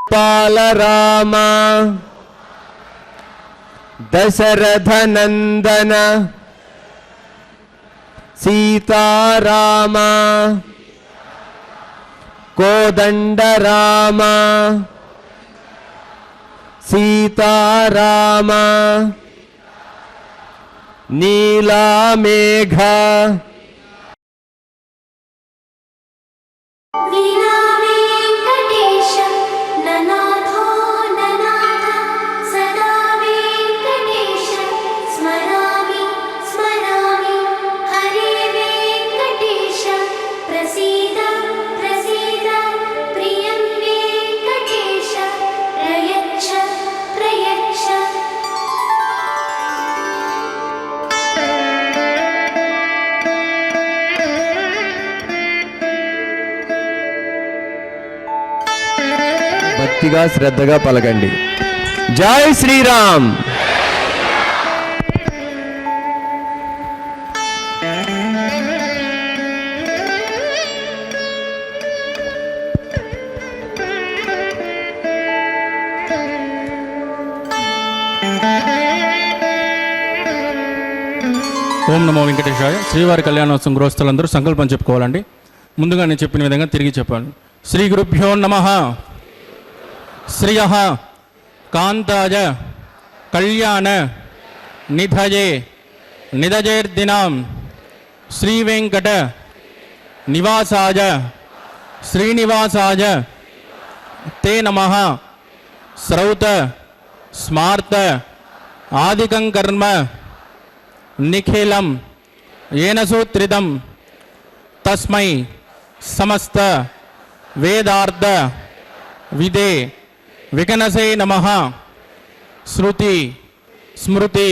పాలరామ దశరథ నందన సీతారామ కోదండరామ సీతారామ నీలామేఘ భక్తిగా శ్రద్ధగా పలకండి. జై శ్రీరామ్. ఓం నమో వెంకటేశాయ. శ్రీవారి కళ్యాణోత్సవం గృహస్థులందరూ సంకల్పం చెప్పుకోవాలండి. ముందుగా నేను చెప్పిన విధంగా తిరిగి చెప్పాను. శ్రీ గురుభ్యో నమః. శ్రియః కాంతాయ కళ్యాణ నిధయే నిదజేర్దినాం శ్రీ వెంకట నివాసాయ శ్రీనివాసాయ తే నమః. శ్రౌత స్మార్త ఆదికం కర్మ నిఖిలం ఏన సూత్రితం తస్మై సమస్త వేదార్థ విదే వికనసే నమః. శృతి స్మృతి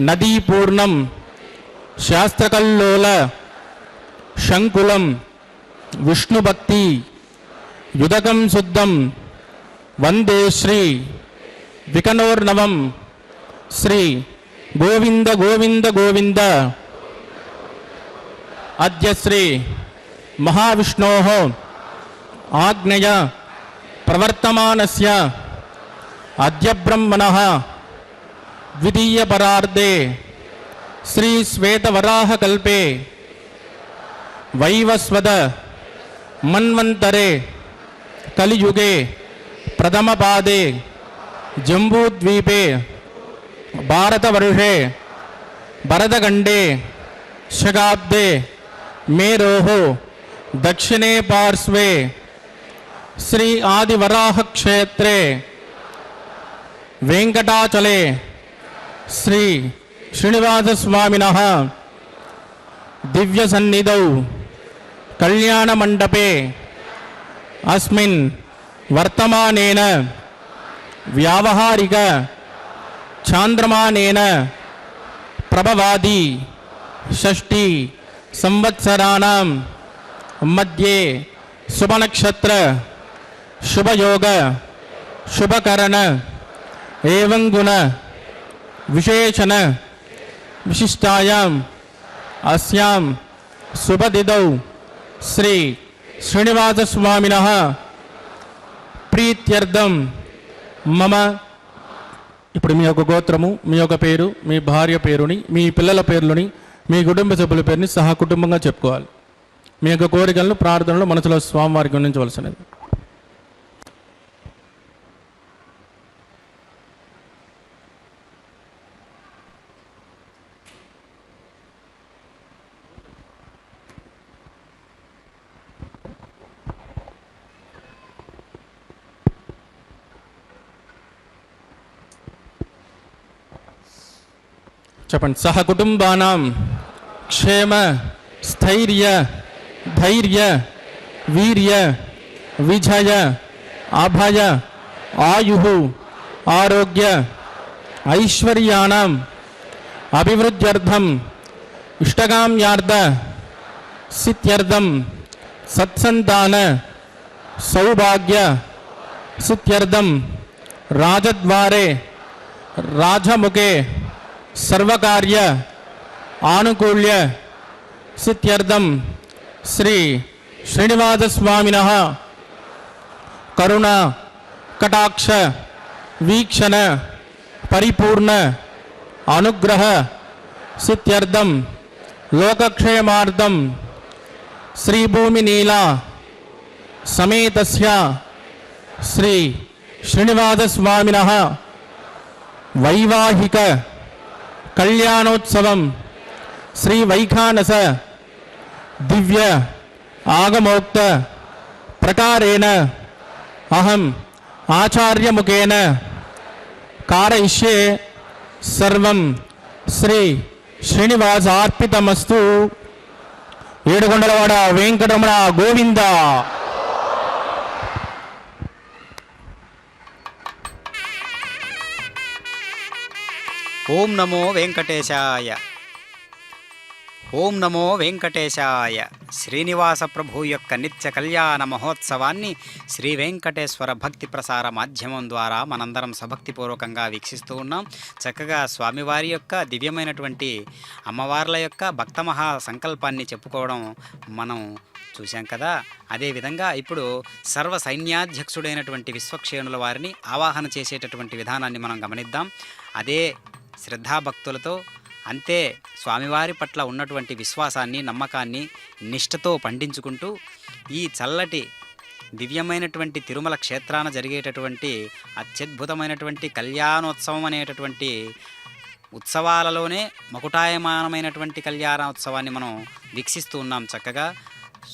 నదీపూర్ణం శాస్త్రకల్లోల శంకులం విష్ణుభక్తి యుదకం శుద్ధం వందే శ్రీ వికనోర్నవం. శ్రీ గోవింద గోవింద గోవింద. అద్య శ్రీ మహావిష్ణోః ఆజ్ఞయ ప్రవర్తమానస్య అద్య బ్రహ్మణః ద్వితీయపరార్ధే శ్రీ శ్వేతవరాహకల్పే వైవస్వత మన్వంతరే కలియుగే ప్రథమపాదే జంబూద్వీపే భారతవర్షే భరతఖండే శకాబ్దే మేరోః దక్షిణే పార్శ్వే శ్రీ ఆదివరాహక్షేత్రే వెంకటాచలే శ్రీ శ్రీనివాసస్వామినః దివ్యసన్నిధౌ కళ్యాణమండపే అస్మిన్ వర్తమానేన వ్యావహారిక చాంద్రమానేన ప్రభవాది షష్ఠి సంవత్సరాణం మధ్యే శుభనక్షత్ర శుభయోగ శుభకరణ ఏవం గుణ విశేషణ విశిష్టాయాం అస్యాం శుభదిదౌ శ్రీ శ్రీనివాసస్వామినః ప్రీత్యర్థం మమ. ఇప్పుడు మీ యొక్క గోత్రము, మీ యొక్క పేరు, మీ భార్య పేరుని, మీ పిల్లల పేర్లని, మీ కుటుంబ సభ్యుల పేరుని సహా కుటుంబంగా చెప్పుకోవాలి. మీ యొక్క కోరికలను ప్రార్థనలు మనసులో స్వామివారికి అందించవలసినది. చెప్పండి. సహ కుటుంబానాం క్షేమ స్థైర్య ధైర్య వీర్య విజయ అభయ ఆయు ఆరోగ్య ఐశ్వర్యాణం అభివృద్ధ్యర్థం ఇష్టకామ్యార్థ సిద్ధ్యర్థం సత్సంతాన సౌభాగ్య సిద్ధ్యర్థం రాజద్వారే రాజముఖే సర్వకార్య ఆనుకూల్య సిద్ధ్యర్థం శ్రీ శ్రీనివాసస్వామినః కరుణ కటాక్ష వీక్షణ పరిపూర్ణ అనుగ్రహ సిద్ధ్యర్థం లోకక్షేమార్థం శ్రీభూమినీలా సమేతస్య శ్రీ శ్రీనివాసస్వామినః వైవాహిక కళ్యాణోత్సవం శ్రీ వైఖానస దివ్య ఆగమోక్త ప్రకారేణ అహం ఆచార్యముఖేన కారయిష్యే. సర్వం శ్రీ శ్రీనివాసార్పితమస్తు. ఏడుకొండలవాడ వెంకటరమణ గోవింద. ఓం నమో వెంకటేశాయ. ఓం నమో వెంకటేశాయ. శ్రీనివాస ప్రభు యొక్క నిత్య కళ్యాణ మహోత్సవాన్ని శ్రీ వెంకటేశ్వర భక్తి ప్రసార మాధ్యమం ద్వారా మనందరం సభక్తిపూర్వకంగా వీక్షిస్తూ ఉన్నాం. చక్కగా స్వామివారి యొక్క దివ్యమైనటువంటి అమ్మవార్ల యొక్క భక్త మహా సంకల్పాన్ని చెప్పుకోవడం మనం చూశాం కదా. అదేవిధంగా ఇప్పుడు సర్వ సైన్యాధ్యక్షుడైనటువంటి విశ్వక్షేణుల వారిని ఆవాహన చేసేటటువంటి విధానాన్ని మనం గమనిద్దాం. అదే శ్రద్ధాభక్తులతో, అంతే స్వామివారి పట్ల ఉన్నటువంటి విశ్వాసాన్ని, నమ్మకాన్ని నిష్ఠతో పండించుకుంటూ ఈ చల్లటి దివ్యమైనటువంటి తిరుమల క్షేత్రాన జరిగేటటువంటి అత్యద్భుతమైనటువంటి కళ్యాణోత్సవం అనేటటువంటి ఉత్సవాలలోనే మకుటాయమానమైనటువంటి కళ్యాణోత్సవాన్ని మనం వీక్షిస్తూ ఉన్నాం. చక్కగా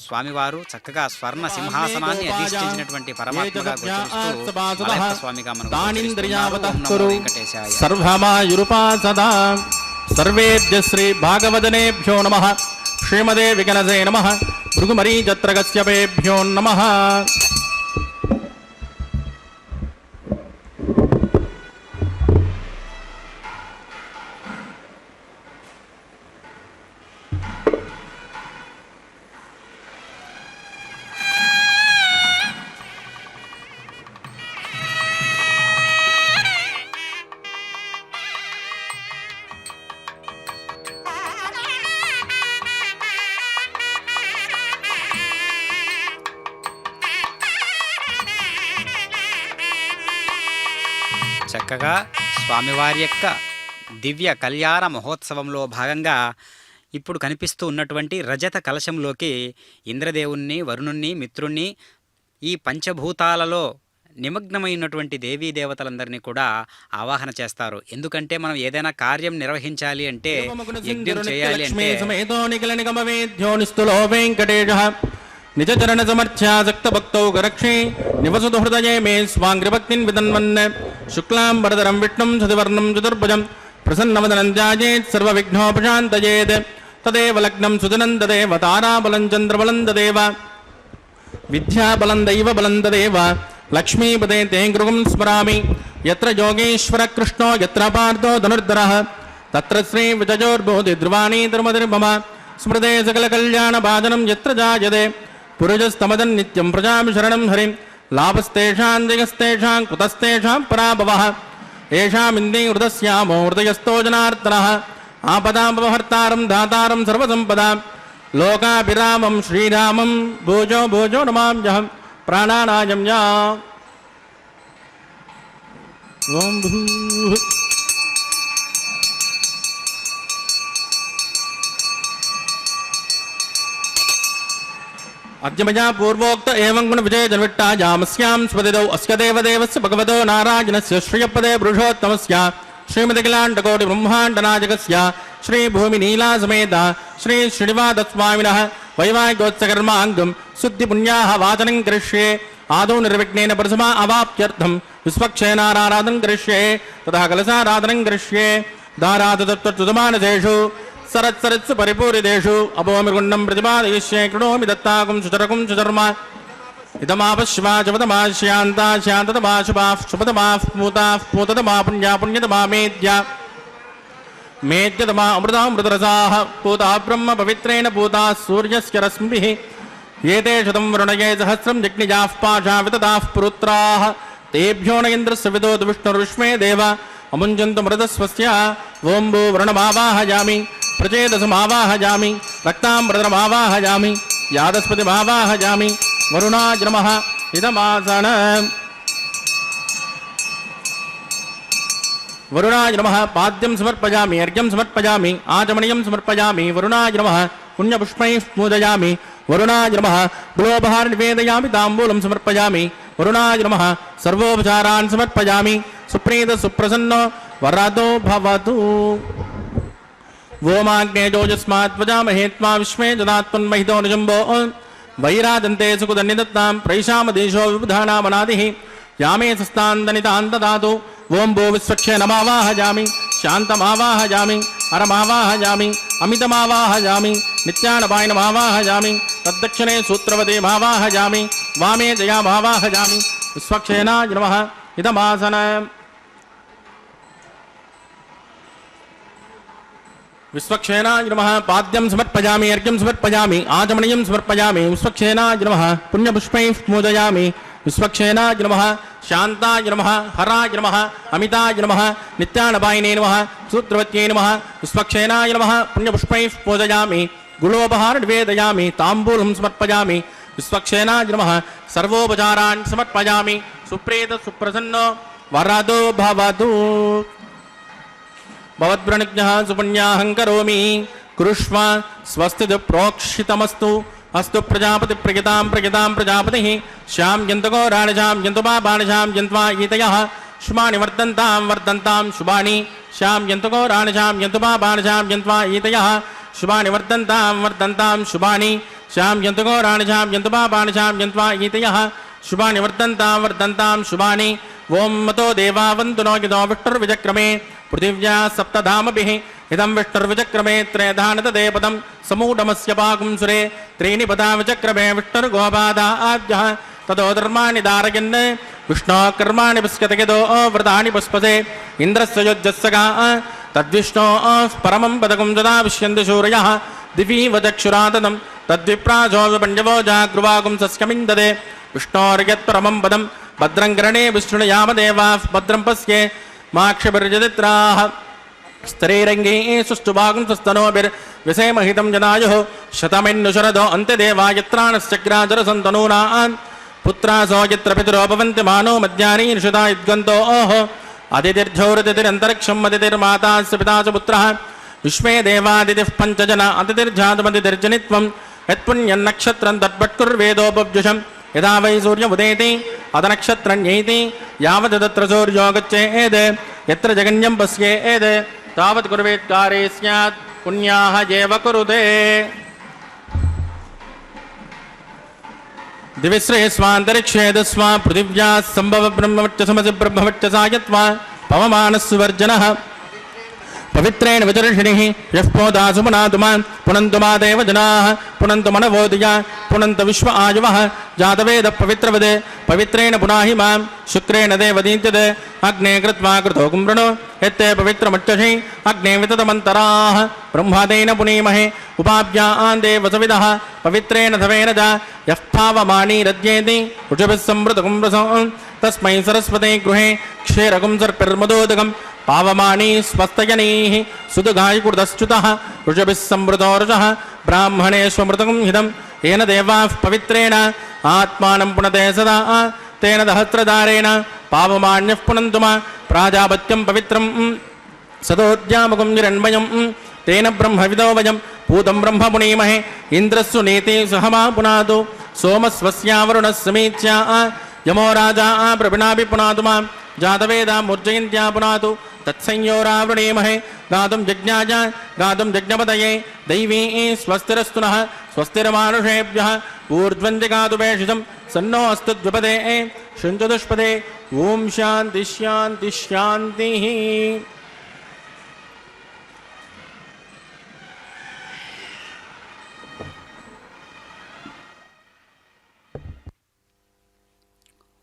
స్వామివారు చక్కగా స్వర్ణ సింహాసనాన్ని అధిష్ఠించినటువంటి పరమాత్మగా గోచరిస్తూ మలయప్ప స్వామిగా మనకు వెంకటేశాయ. సర్వమాయురుపాసదా సర్వేభ్య శ్రీ భాగవదనేభ్యో నమః. శ్రీమదే విగణజే నమః. భృగుమరీచత్రగస్యపేభ్యో నమః. చక్కగా స్వామివారి యొక్క దివ్య కళ్యాణ మహోత్సవంలో భాగంగా ఇప్పుడు కనిపిస్తూ ఉన్నటువంటి రజత కలశంలోకి ఇంద్రదేవుణ్ణి, వరుణుణ్ణి, మిత్రుణ్ణి, ఈ పంచభూతాలలో నిమగ్నమైనటువంటి దేవీ దేవతలందరినీ కూడా ఆవాహన చేస్తారు. ఎందుకంటే మనం ఏదైనా కార్యం నిర్వహించాలి అంటే, యజ్ఞం చేయాలి అంటే నిజ చరణ సమర్థ్యాసక్త భక్తౌ గరక్షే నివసతు హృదయే మే స్వాంగ్రిభక్తిన్ విదన్వన్. శుక్లాం వరదరం విష్ణుం సతివర్ణం చతుర్భుజం ప్రసన్నవదనం ధ్యాయేత్ సర్వవిఘ్నోపశాంతయేత్. తదేవ లగ్నం సుజనం తదేవ తారాబలం చంద్రబలం తదేవ విద్యాబలం దైవబలం తదేవ లక్ష్మీపదే తే గృహం స్మరామి. యత్ర యోగేశ్వర కృష్ణో యత్ర పార్థో ధనుర్ధరః తత్ర శ్రీ విజయోర్బోధి ధ్రువాణీ ధర్మధర్మమ. స్మృతే సకల కళ్యాణ భాజనం యత్ర జాయతే పురుషస్తమదన్ నిత్యం ప్రజామి శరణం హరిం. లాభస్తేషాం జయస్తేషాం కుతస్తేషాం పరాభవః. ఏషామిందే హృదస్యామో హృదయస్థో జనార్దనః. ఆపదాపహర్తారం ధాతారం సర్వసంపదాం లోకాభిరామం శ్రీరామం భోజో భోజో నమామ్యహం. ప్రాణానాయం యా ఓం భూః. అద్యమజా పూర్వోక్త ఏవం గుణ విజయ జన్విట్టాయామస్యాం స్వదిదౌ అస్య దేవదేవస్య భగవతో నారాయణస్య శ్రియపదే పురుషోత్తమస్య శ్రీమతికిలాండకోటి బ్రహ్మాండనాయకస్య శ్రీ భూమి నీలా సమేత శ్రీ శ్రీనివాసస్వామినః వైవాహికోత్సకర్మాంగం శుద్ధి పుణ్యాః వాచనం కరిష్యే. ఆదౌ నిర్విఘ్నేన ప్రథమా అవాప్త్యర్థం విశ్వక్షేణారాధనం కరిష్యే. తథా కలశారాధనం కరిష్యే. దారాతత్వమానసేషు సరత్సరత్సు పరిపూరిదేషు అపోమిగుండం ప్రతిపాదయిష్యే. కృణోమి దత్తాకం సుచరకం సుచర్మ. ఇదమాపశ్వా చపతమా శాంతా శాంతతమా శుభాః శుభతమాః పూతాః పూతతమా పుణ్యా పుణ్యతమా మేద్య మేద్యతమా అమృతామృతరసాః పూతా బ్రహ్మ పవిత్రేణ పూతాః సూర్యస్య రశ్మిభిః. ఏతే శతం వరుణయే సహస్రం జగ్నిజాః పాశా వితతాః పురుత్రాః. తేభ్యో న ఇంద్రస్య విదోతు విష్ణుర్విష్మే దేవ అముంజంతు మృతస్వస్య. ఓం భూ వరుణమావాహయామి ప్రచేదసమావాహయామి రక్తామృతమావాహయామి యాదస్పతిమావాహయామి. వరుణాయ నమః. ఇదమాసన వరుణాయ నమః. పాద్యం సమర్పయామి అర్ఘ్యం సమర్పయామి ఆచమనీయం సమర్పయామి. వరుణాయ నమః. పుణ్యపుష్పైః పూజయామి. వరుణాయ నమః. బిల్వోపహార నివేదయామి తాంబూలం సమర్పయామి. వరుణాయ నమః. సర్వోపచారాన్ సమర్పయామి. సుప్రీత సుప్రసన్నో వరదో భవతు. ఓమాగ్నేజోజస్మాత్ వజామహే త్వా విశ్వే జనాత్మన్మహితో నిజంబో. వైరాజంతే సుకుదన్నిదత్తాం ప్రైషామదేశో విబుధానామనాదిః. యామే సస్తాందనితాంతదాతు. ఓం భూ విశ్వక్షేణమావాహయామి శాంతమావాహయామి అరమావాహయామి అమితమావాహయామి నిత్యానపాయనమావాహయామి. తద్దక్షిణే సూత్రవతీమావాహయామి వామే జయామావాహయామి. విశ్వక్షేణాయ నమః. ఇదమాసన విశ్వక్షేనాయ నమః పాద్యం సమర్పయామి అర్ఘ్యం సమర్పయామి ఆచమనీయం సమర్పయామి విశ్వక్షేనాయ నమః పుణ్యపుష్పైః పూజయామి విశ్వక్షేనాయ నమః శాంతాయ నమః హరాయ నమః అమితాయ నమః నిత్యానపాయినే నమః సూత్రవత్యై నమః విశ్వక్షేనాయ నమః పుణ్యపుష్పైః పూజయామి గుళోపహార నివేదయామి తాంబూలం సమర్పయామి విశ్వక్షేనాయ నమః సర్వోపచారాన్ సమర్పయామి సుప్రీత సుప్రసన్నో వరదో భవతు భవద్వ్రణజ్ఞః సుపుణ్యాహం కరోమి కృష్వ స్వస్తిది ప్రోక్షితమస్తు అస్తు ప్రజాపతి ప్రగితాం ప్రజాపతి శ్యాం జంతుగో రాణిజాం జంతుమా బాణిజాం జంత్వా ఈతయః శుభాని వర్ధంతాం శుభాని శ్యాం జంతుగో రాణిజాం జంతుమా బాణిజాం జంత్వా ఈతయః శుభాని వర్ధంతాం శుభాని శ్యాం జంతుగో రాణిజాం జంతుమా బాణిజాం జంత్వా ఈతయః శుభాని వర్ధంతాం శుభాని ఓం మతో దేవావంతు నో గిదో విష్ణుర్విచక్రమే పృథివ్యా సప్తధామభిః ఇదం విష్ణుర్విచక్రమే త్రేధానతదే పదం సమూఢమస్య పాగుంసురే త్రీణి పదా విచక్రమే విష్ణుర్గోపాదాద్యః తదో ధర్మాణి ధారయన్ విష్ణో కర్మాణి పశ్యతగిదో వ్రతాని పుష్పసే ఇంద్రస్య యుజ్జస్సగా తద్విష్ణో పరమం పదకం సదా విశ్యంతి సూరయః దివీవ చక్షురాతనం తద్విప్రాజో విపండవో జాగృవాగుం సస్యమిందదే విష్ణోర్యత్పరమం పదం భద్రం కరణే విష్ణుయామదేవాః భద్రం పశ్యే మాక్షభిర్జదిత్రాః స్తరైరంగే సుష్ఠుభాగం స్వస్తనోభిర్విషేమహితం జనాయుః శతమిన్నుశరదో అంత్యదేవాయత్రాణశ్చక్రాజరసन्तనూనాన్ పుత్రాసో యత్ర పితరో భవంతి మానో మధ్యాని నిషితా యుద్గంతో అతిథిర్ఝౌరతిథిరంతరిక్షం అతిథిర్మాతాస్య పితా చ పుత్రః విశ్వే దేవాదితిః పంచజన అతిథిర్జాతమతిథిర్జనిత్వం యత్పుణ్యన్నక్షత్రం తద్భట్కుర్వేదోపవ్యుషం యదా వై సూర్య ఉదేతి అదనక్షత్రన్యైతి యావదత్ర సూర్యో గచ్చేద్ యత్ర జగన్యం పశ్యేద్ తావత్ కుర్వేత్కారే స్యాత్ పుణ్యాః ఏవ కురుతే దివిశ్రేయస్వాంతరిక్షేదస్వ పృథివ్యా సంభవ బ్రహ్మవచ్చ సమసి బ్రహ్మవచ్చ సాయత్వా పవమానస్సువర్జనః పవిత్రేణ విచర్షిణిః యః పోదాసు పునాతుమాన్ పునంతు మా దేవ జనాః పునంతు మనవోదియా పునంత విశ్వ ఆయువః జాతవేద పవిత్రవదే పవిత్రేణ పునాహి మాం శుక్రేణ దేవదీంత్యదే అగ్నే కృత్వా కృతో కుమ్రణో యత్తే పవిత్రమచ్చషి అగ్నే వితతమంతరాః బ్రహ్మాదేన పునీమహే ఉపాభ్యాం దేవసవిదః పవిత్రేణ ధవేన చ యః పావమానీరద్యేతి ఋషభిः సంవృతకుం రసం తస్మై సరస్వతే గృహే క్షీరకుం సర్పిర్మదోదకం పావమానీ స్వస్తయనీః సుదుగాయకుర్దశ్చ్యుతః ఋషభిः సంవృతో ఋషః బ్రాహ్మణేష్వమృతకం హితం ఏన దేవాః పవిత్రేణ ఆత్మానం పునతే సదా తేన దహస్రదారేణ పావమాన్యః పునంతు మా ప్రాజాపత్యం పవిత్రం సదోద్యామకం హిరణ్మయం తేన బ్రహ్మవిదో వయం పూతం బ్రహ్మ పునీమహే ఇంద్రస్సు నీతి సహమా పునాతు సోమస్వస్యావరుణः సమీత్యా యమో రాజా ప్రభినాభి పునాతు మాం జాతవేదా మూర్జయంత్యా పునాతు తత్సంయోరావృణీమహే గాతుం యజ్ఞాయ గాతుం యజ్ఞపతయే దైవీ స్వస్తిరస్తు నః స్వస్తిరమానుషేభ్యः ఊర్ధ్వంతి గాతుభేషితం సన్నో అస్తు ద్విపదే శుంచతుష్పదే ఓం శాంతి శాంతి శాంతి.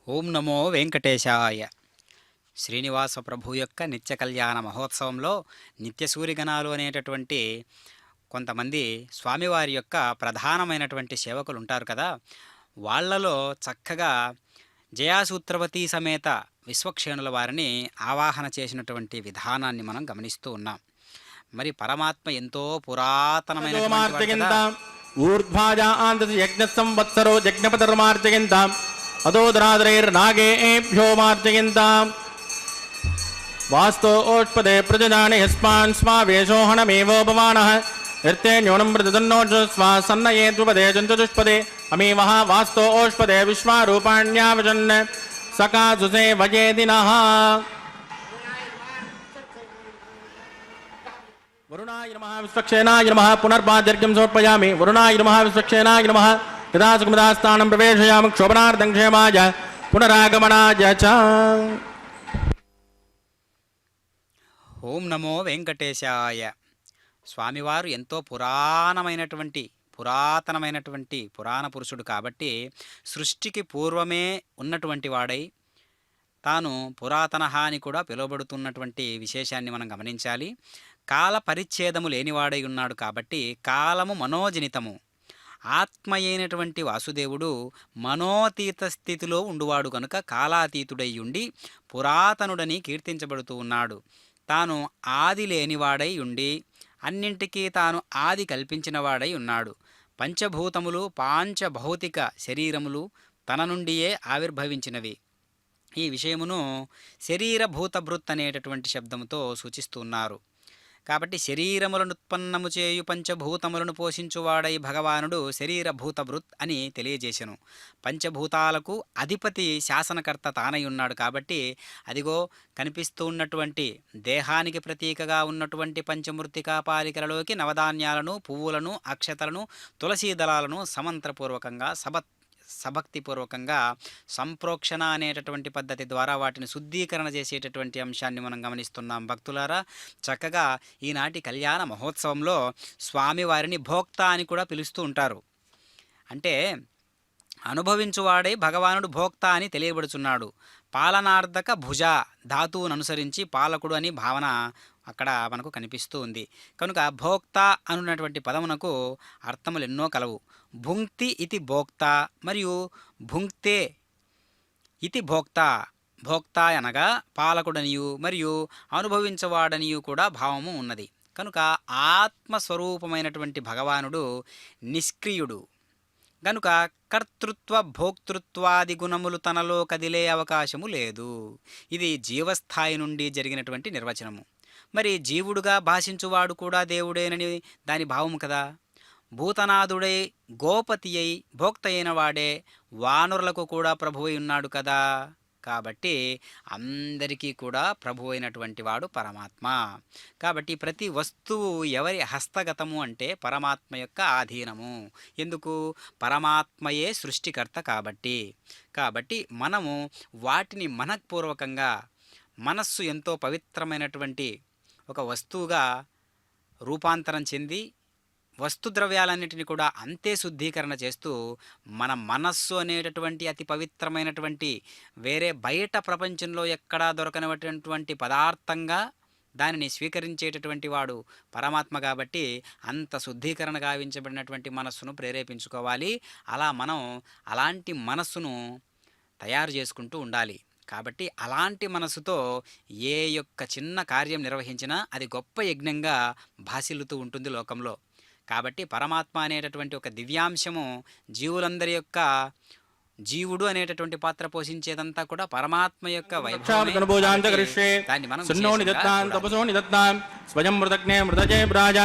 ఓం నమో వెంకటేశాయ. శ్రీనివాస ప్రభు యొక్క నిత్య కళ్యాణ మహోత్సవంలో నిత్య సూర్యగణాలు అనేటటువంటి కొంతమంది స్వామివారి యొక్క ప్రధానమైనటువంటి సేవకులు ఉంటారు కదా, వాళ్లలో చక్కగా జయాసూత్రవతి సమేత విశ్వక్షేణుల వారిని ఆవాహన చేసినటువంటి విధానాన్ని మనం గమనిస్తూ ఉన్నాం. మరి పరమాత్మ ఎంతో పురాతనమైన అదోదరాదరైర్నాగేభ్యో మార్జయంతాం వాస్తోష్పదే ప్రజాని యస్మాన్ స్వావేషోహణమేవోపమానః యర్తే న్యూనం ప్రతిదన్నోజస్వా సన్నయే ద్విపదే చంచతుష్పదే అమీవః వాస్తోష్పదే విశ్వారూపాణ్యావచన్ సకాసుసే వయేదినః. వరుణాయ నమః విశ్వక్షేనాయ నమః పునర్పాద్యర్ఘ్యం సమర్పయామి. వరుణాయ నమః విశ్వక్షేనాయ నమః యదాసుకుమదాస్థానం ప్రవేశయామి క్షోభనార్థం క్షేమాయ పునరాగమనాయ చ. ఓం నమో వెంకటేశాయ. స్వామివారు ఎంతో పురాతనమైనటువంటి పురాణ పురుషుడు కాబట్టి సృష్టికి పూర్వమే ఉన్నటువంటి వాడై తాను పురాతనః అని కూడా పిలువబడుతున్నటువంటి విశేషాన్ని మనం గమనించాలి. కాల పరిచ్ఛేదము లేనివాడై ఉన్నాడు కాబట్టి కాలము మనోజనితము. ఆత్మ అయినటువంటి వాసుదేవుడు మనోతీత స్థితిలో ఉండువాడు కనుక కాలాతీతుడై ఉండి పురాతనుడని కీర్తించబడుతూ ఉన్నాడు. తాను ఆది లేనివాడై ఉండి అన్నింటికీ తాను ఆది కల్పించినవాడై ఉన్నాడు. పంచభూతములు పాంచభౌతిక శరీరములు తన నుండియే ఆవిర్భవించినవి. ఈ విషయమును శరీరభూతభృత్ అనేటటువంటి శబ్దముతో సూచిస్తున్నారు. కాబట్టి శరీరములను ఉత్పన్నము చేయు పంచభూతములను పోషించువాడై భగవానుడు శరీరభూతభృత్ అని తెలియజేసెను. పంచభూతాలకు అధిపతి శాసనకర్త తానై ఉన్నాడు కాబట్టి అదిగో కనిపిస్తూ ఉన్నటువంటి దేహానికి ప్రతీకగా ఉన్నటువంటి పంచమృత్తికా పాలికలలోకి నవధాన్యాలను, పువ్వులను, అక్షతలను, తులసీ దళాలను సమంత్రపూర్వకంగా సభక్తిపూర్వకంగా సంప్రోక్షణ అనేటటువంటి పద్ధతి ద్వారా వాటిని శుద్ధీకరణ చేసేటటువంటి అంశాన్ని మనం గమనిస్తున్నాం. భక్తులారా, చక్కగా ఈనాటి కళ్యాణ మహోత్సవంలో స్వామివారిని భోక్త అని కూడా పిలుస్తూ ఉంటారు. అంటే అనుభవించువాడై భగవానుడు భోక్త అని తెలియబడుచున్నాడు. పాలనార్థక భుజ ధాతువును అనుసరించి పాలకుడు అని భావన అక్కడ మనకు కనిపిస్తూ ఉంది. కనుక భోక్త అనున్నటువంటి పదమునకు అర్థములు ఎన్నో కలవు. భుంక్తి ఇతి భోక్త మరియు భుంక్తే ఇతి భోక్త. భోక్త అనగా పాలకుడనియు మరియు అనుభవించవాడనియు కూడా భావము ఉన్నది. కనుక ఆత్మస్వరూపమైనటువంటి భగవానుడు నిష్క్రియుడు గనుక కర్తృత్వ భోక్తృత్వాది గుణములు తనలో కదిలే అవకాశము లేదు. ఇది జీవస్థాయి నుండి జరిగినటువంటి నిర్వచనము. మరి జీవుడుగా భాషించువాడు కూడా దేవుడేనని దాని భావము కదా. భూతనాథుడై గోపతి అయి భోక్త అయిన వాడే వానరులకు కూడా ప్రభువై ఉన్నాడు కదా. కాబట్టి అందరికీ కూడా ప్రభు అయినటువంటి వాడు పరమాత్మ. కాబట్టి ప్రతి వస్తువు ఎవరి హస్తగతము అంటే పరమాత్మ యొక్క ఆధీనము. ఎందుకు? పరమాత్మయే సృష్టికర్త కాబట్టి మనము వాటిని మనఃపూర్వకంగా మనస్సు ఎంతో పవిత్రమైనటువంటి ఒక వస్తువుగా రూపాంతరం చెంది వస్తుద్రవ్యాలన్నిటిని కూడా అంతే శుద్ధీకరణ చేస్తూ మన మనస్సు అనేటటువంటి అతి పవిత్రమైనటువంటి వేరే బయట ప్రపంచంలో ఎక్కడా దొరకనటువంటి పదార్థంగా దానిని స్వీకరించేటటువంటి వాడు పరమాత్మ. కాబట్టి అంత శుద్ధీకరణ గావించబడినటువంటి మనస్సును ప్రేరేపించుకోవాలి. అలా మనం అలాంటి మనస్సును తయారు చేసుకుంటూ ఉండాలి. కాబట్టి అలాంటి మనసుతో ఏ యొక్క చిన్న కార్యం నిర్వహించినా అది గొప్ప యజ్ఞంగా భాసిల్లుతూ ఉంటుంది లోకంలో. కాబట్టి పరమాత్మ అనేటటువంటి ఒక దివ్యాంశము జీవులందరి యొక్క జీవుడు అనేటటువంటి పాత్ర పోషించేదంతా కూడా పరమాత్మ యొక్క వైభవమే. దాన్ని మనం స్వయం మృతజ్ఞే మృతజే బ్రాజ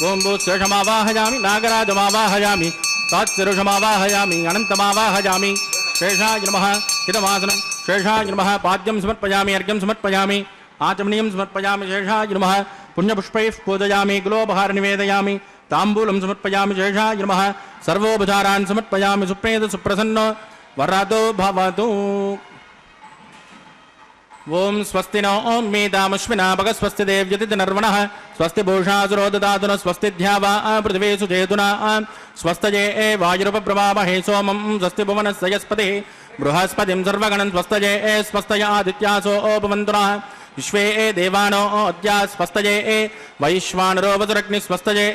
ఓం భూశేషమావాహయామి నాగరాజమావాహయామి తాత్సరుషమావాహయామి అనంతమావాహయామి శేషాయ నమః హితవాసనం శేషాయ నమః పాద్యం సమర్పయామి అర్ఘ్యం సమర్పయామి ఆచమనీయం సమర్పయామి శేషాయ నమః పుణ్యపుష్పైః పూజయామి గులోపహార నివేదయామి తాంబూలం సమర్పయామి శేషాయ నమః సర్వోపచారాన్ సమర్పయామి సుప్రేత సుప్రసన్నో వరదో భవతు. ఓం స్వస్తి నో మేధామశ్వినా భగ స్వస్తి దేవ్యతి నర్వణః స్వస్తి భూషాసురో దదాతున స్వస్తి ధ్యావా పృథివీషు చేతునా స్వస్తజే వాయురుపప్రవామహే సోమం స్వస్తి భువనస్యస్పతిః బృహస్పతిం సర్వగణం స్వస్తజే స్వస్తయ ఆదిత్యాసో ఉపవంతునః విశ్వే దేవానో అద్యా స్వస్తజే వైశ్వానరో వసురగ్ని స్వస్తజే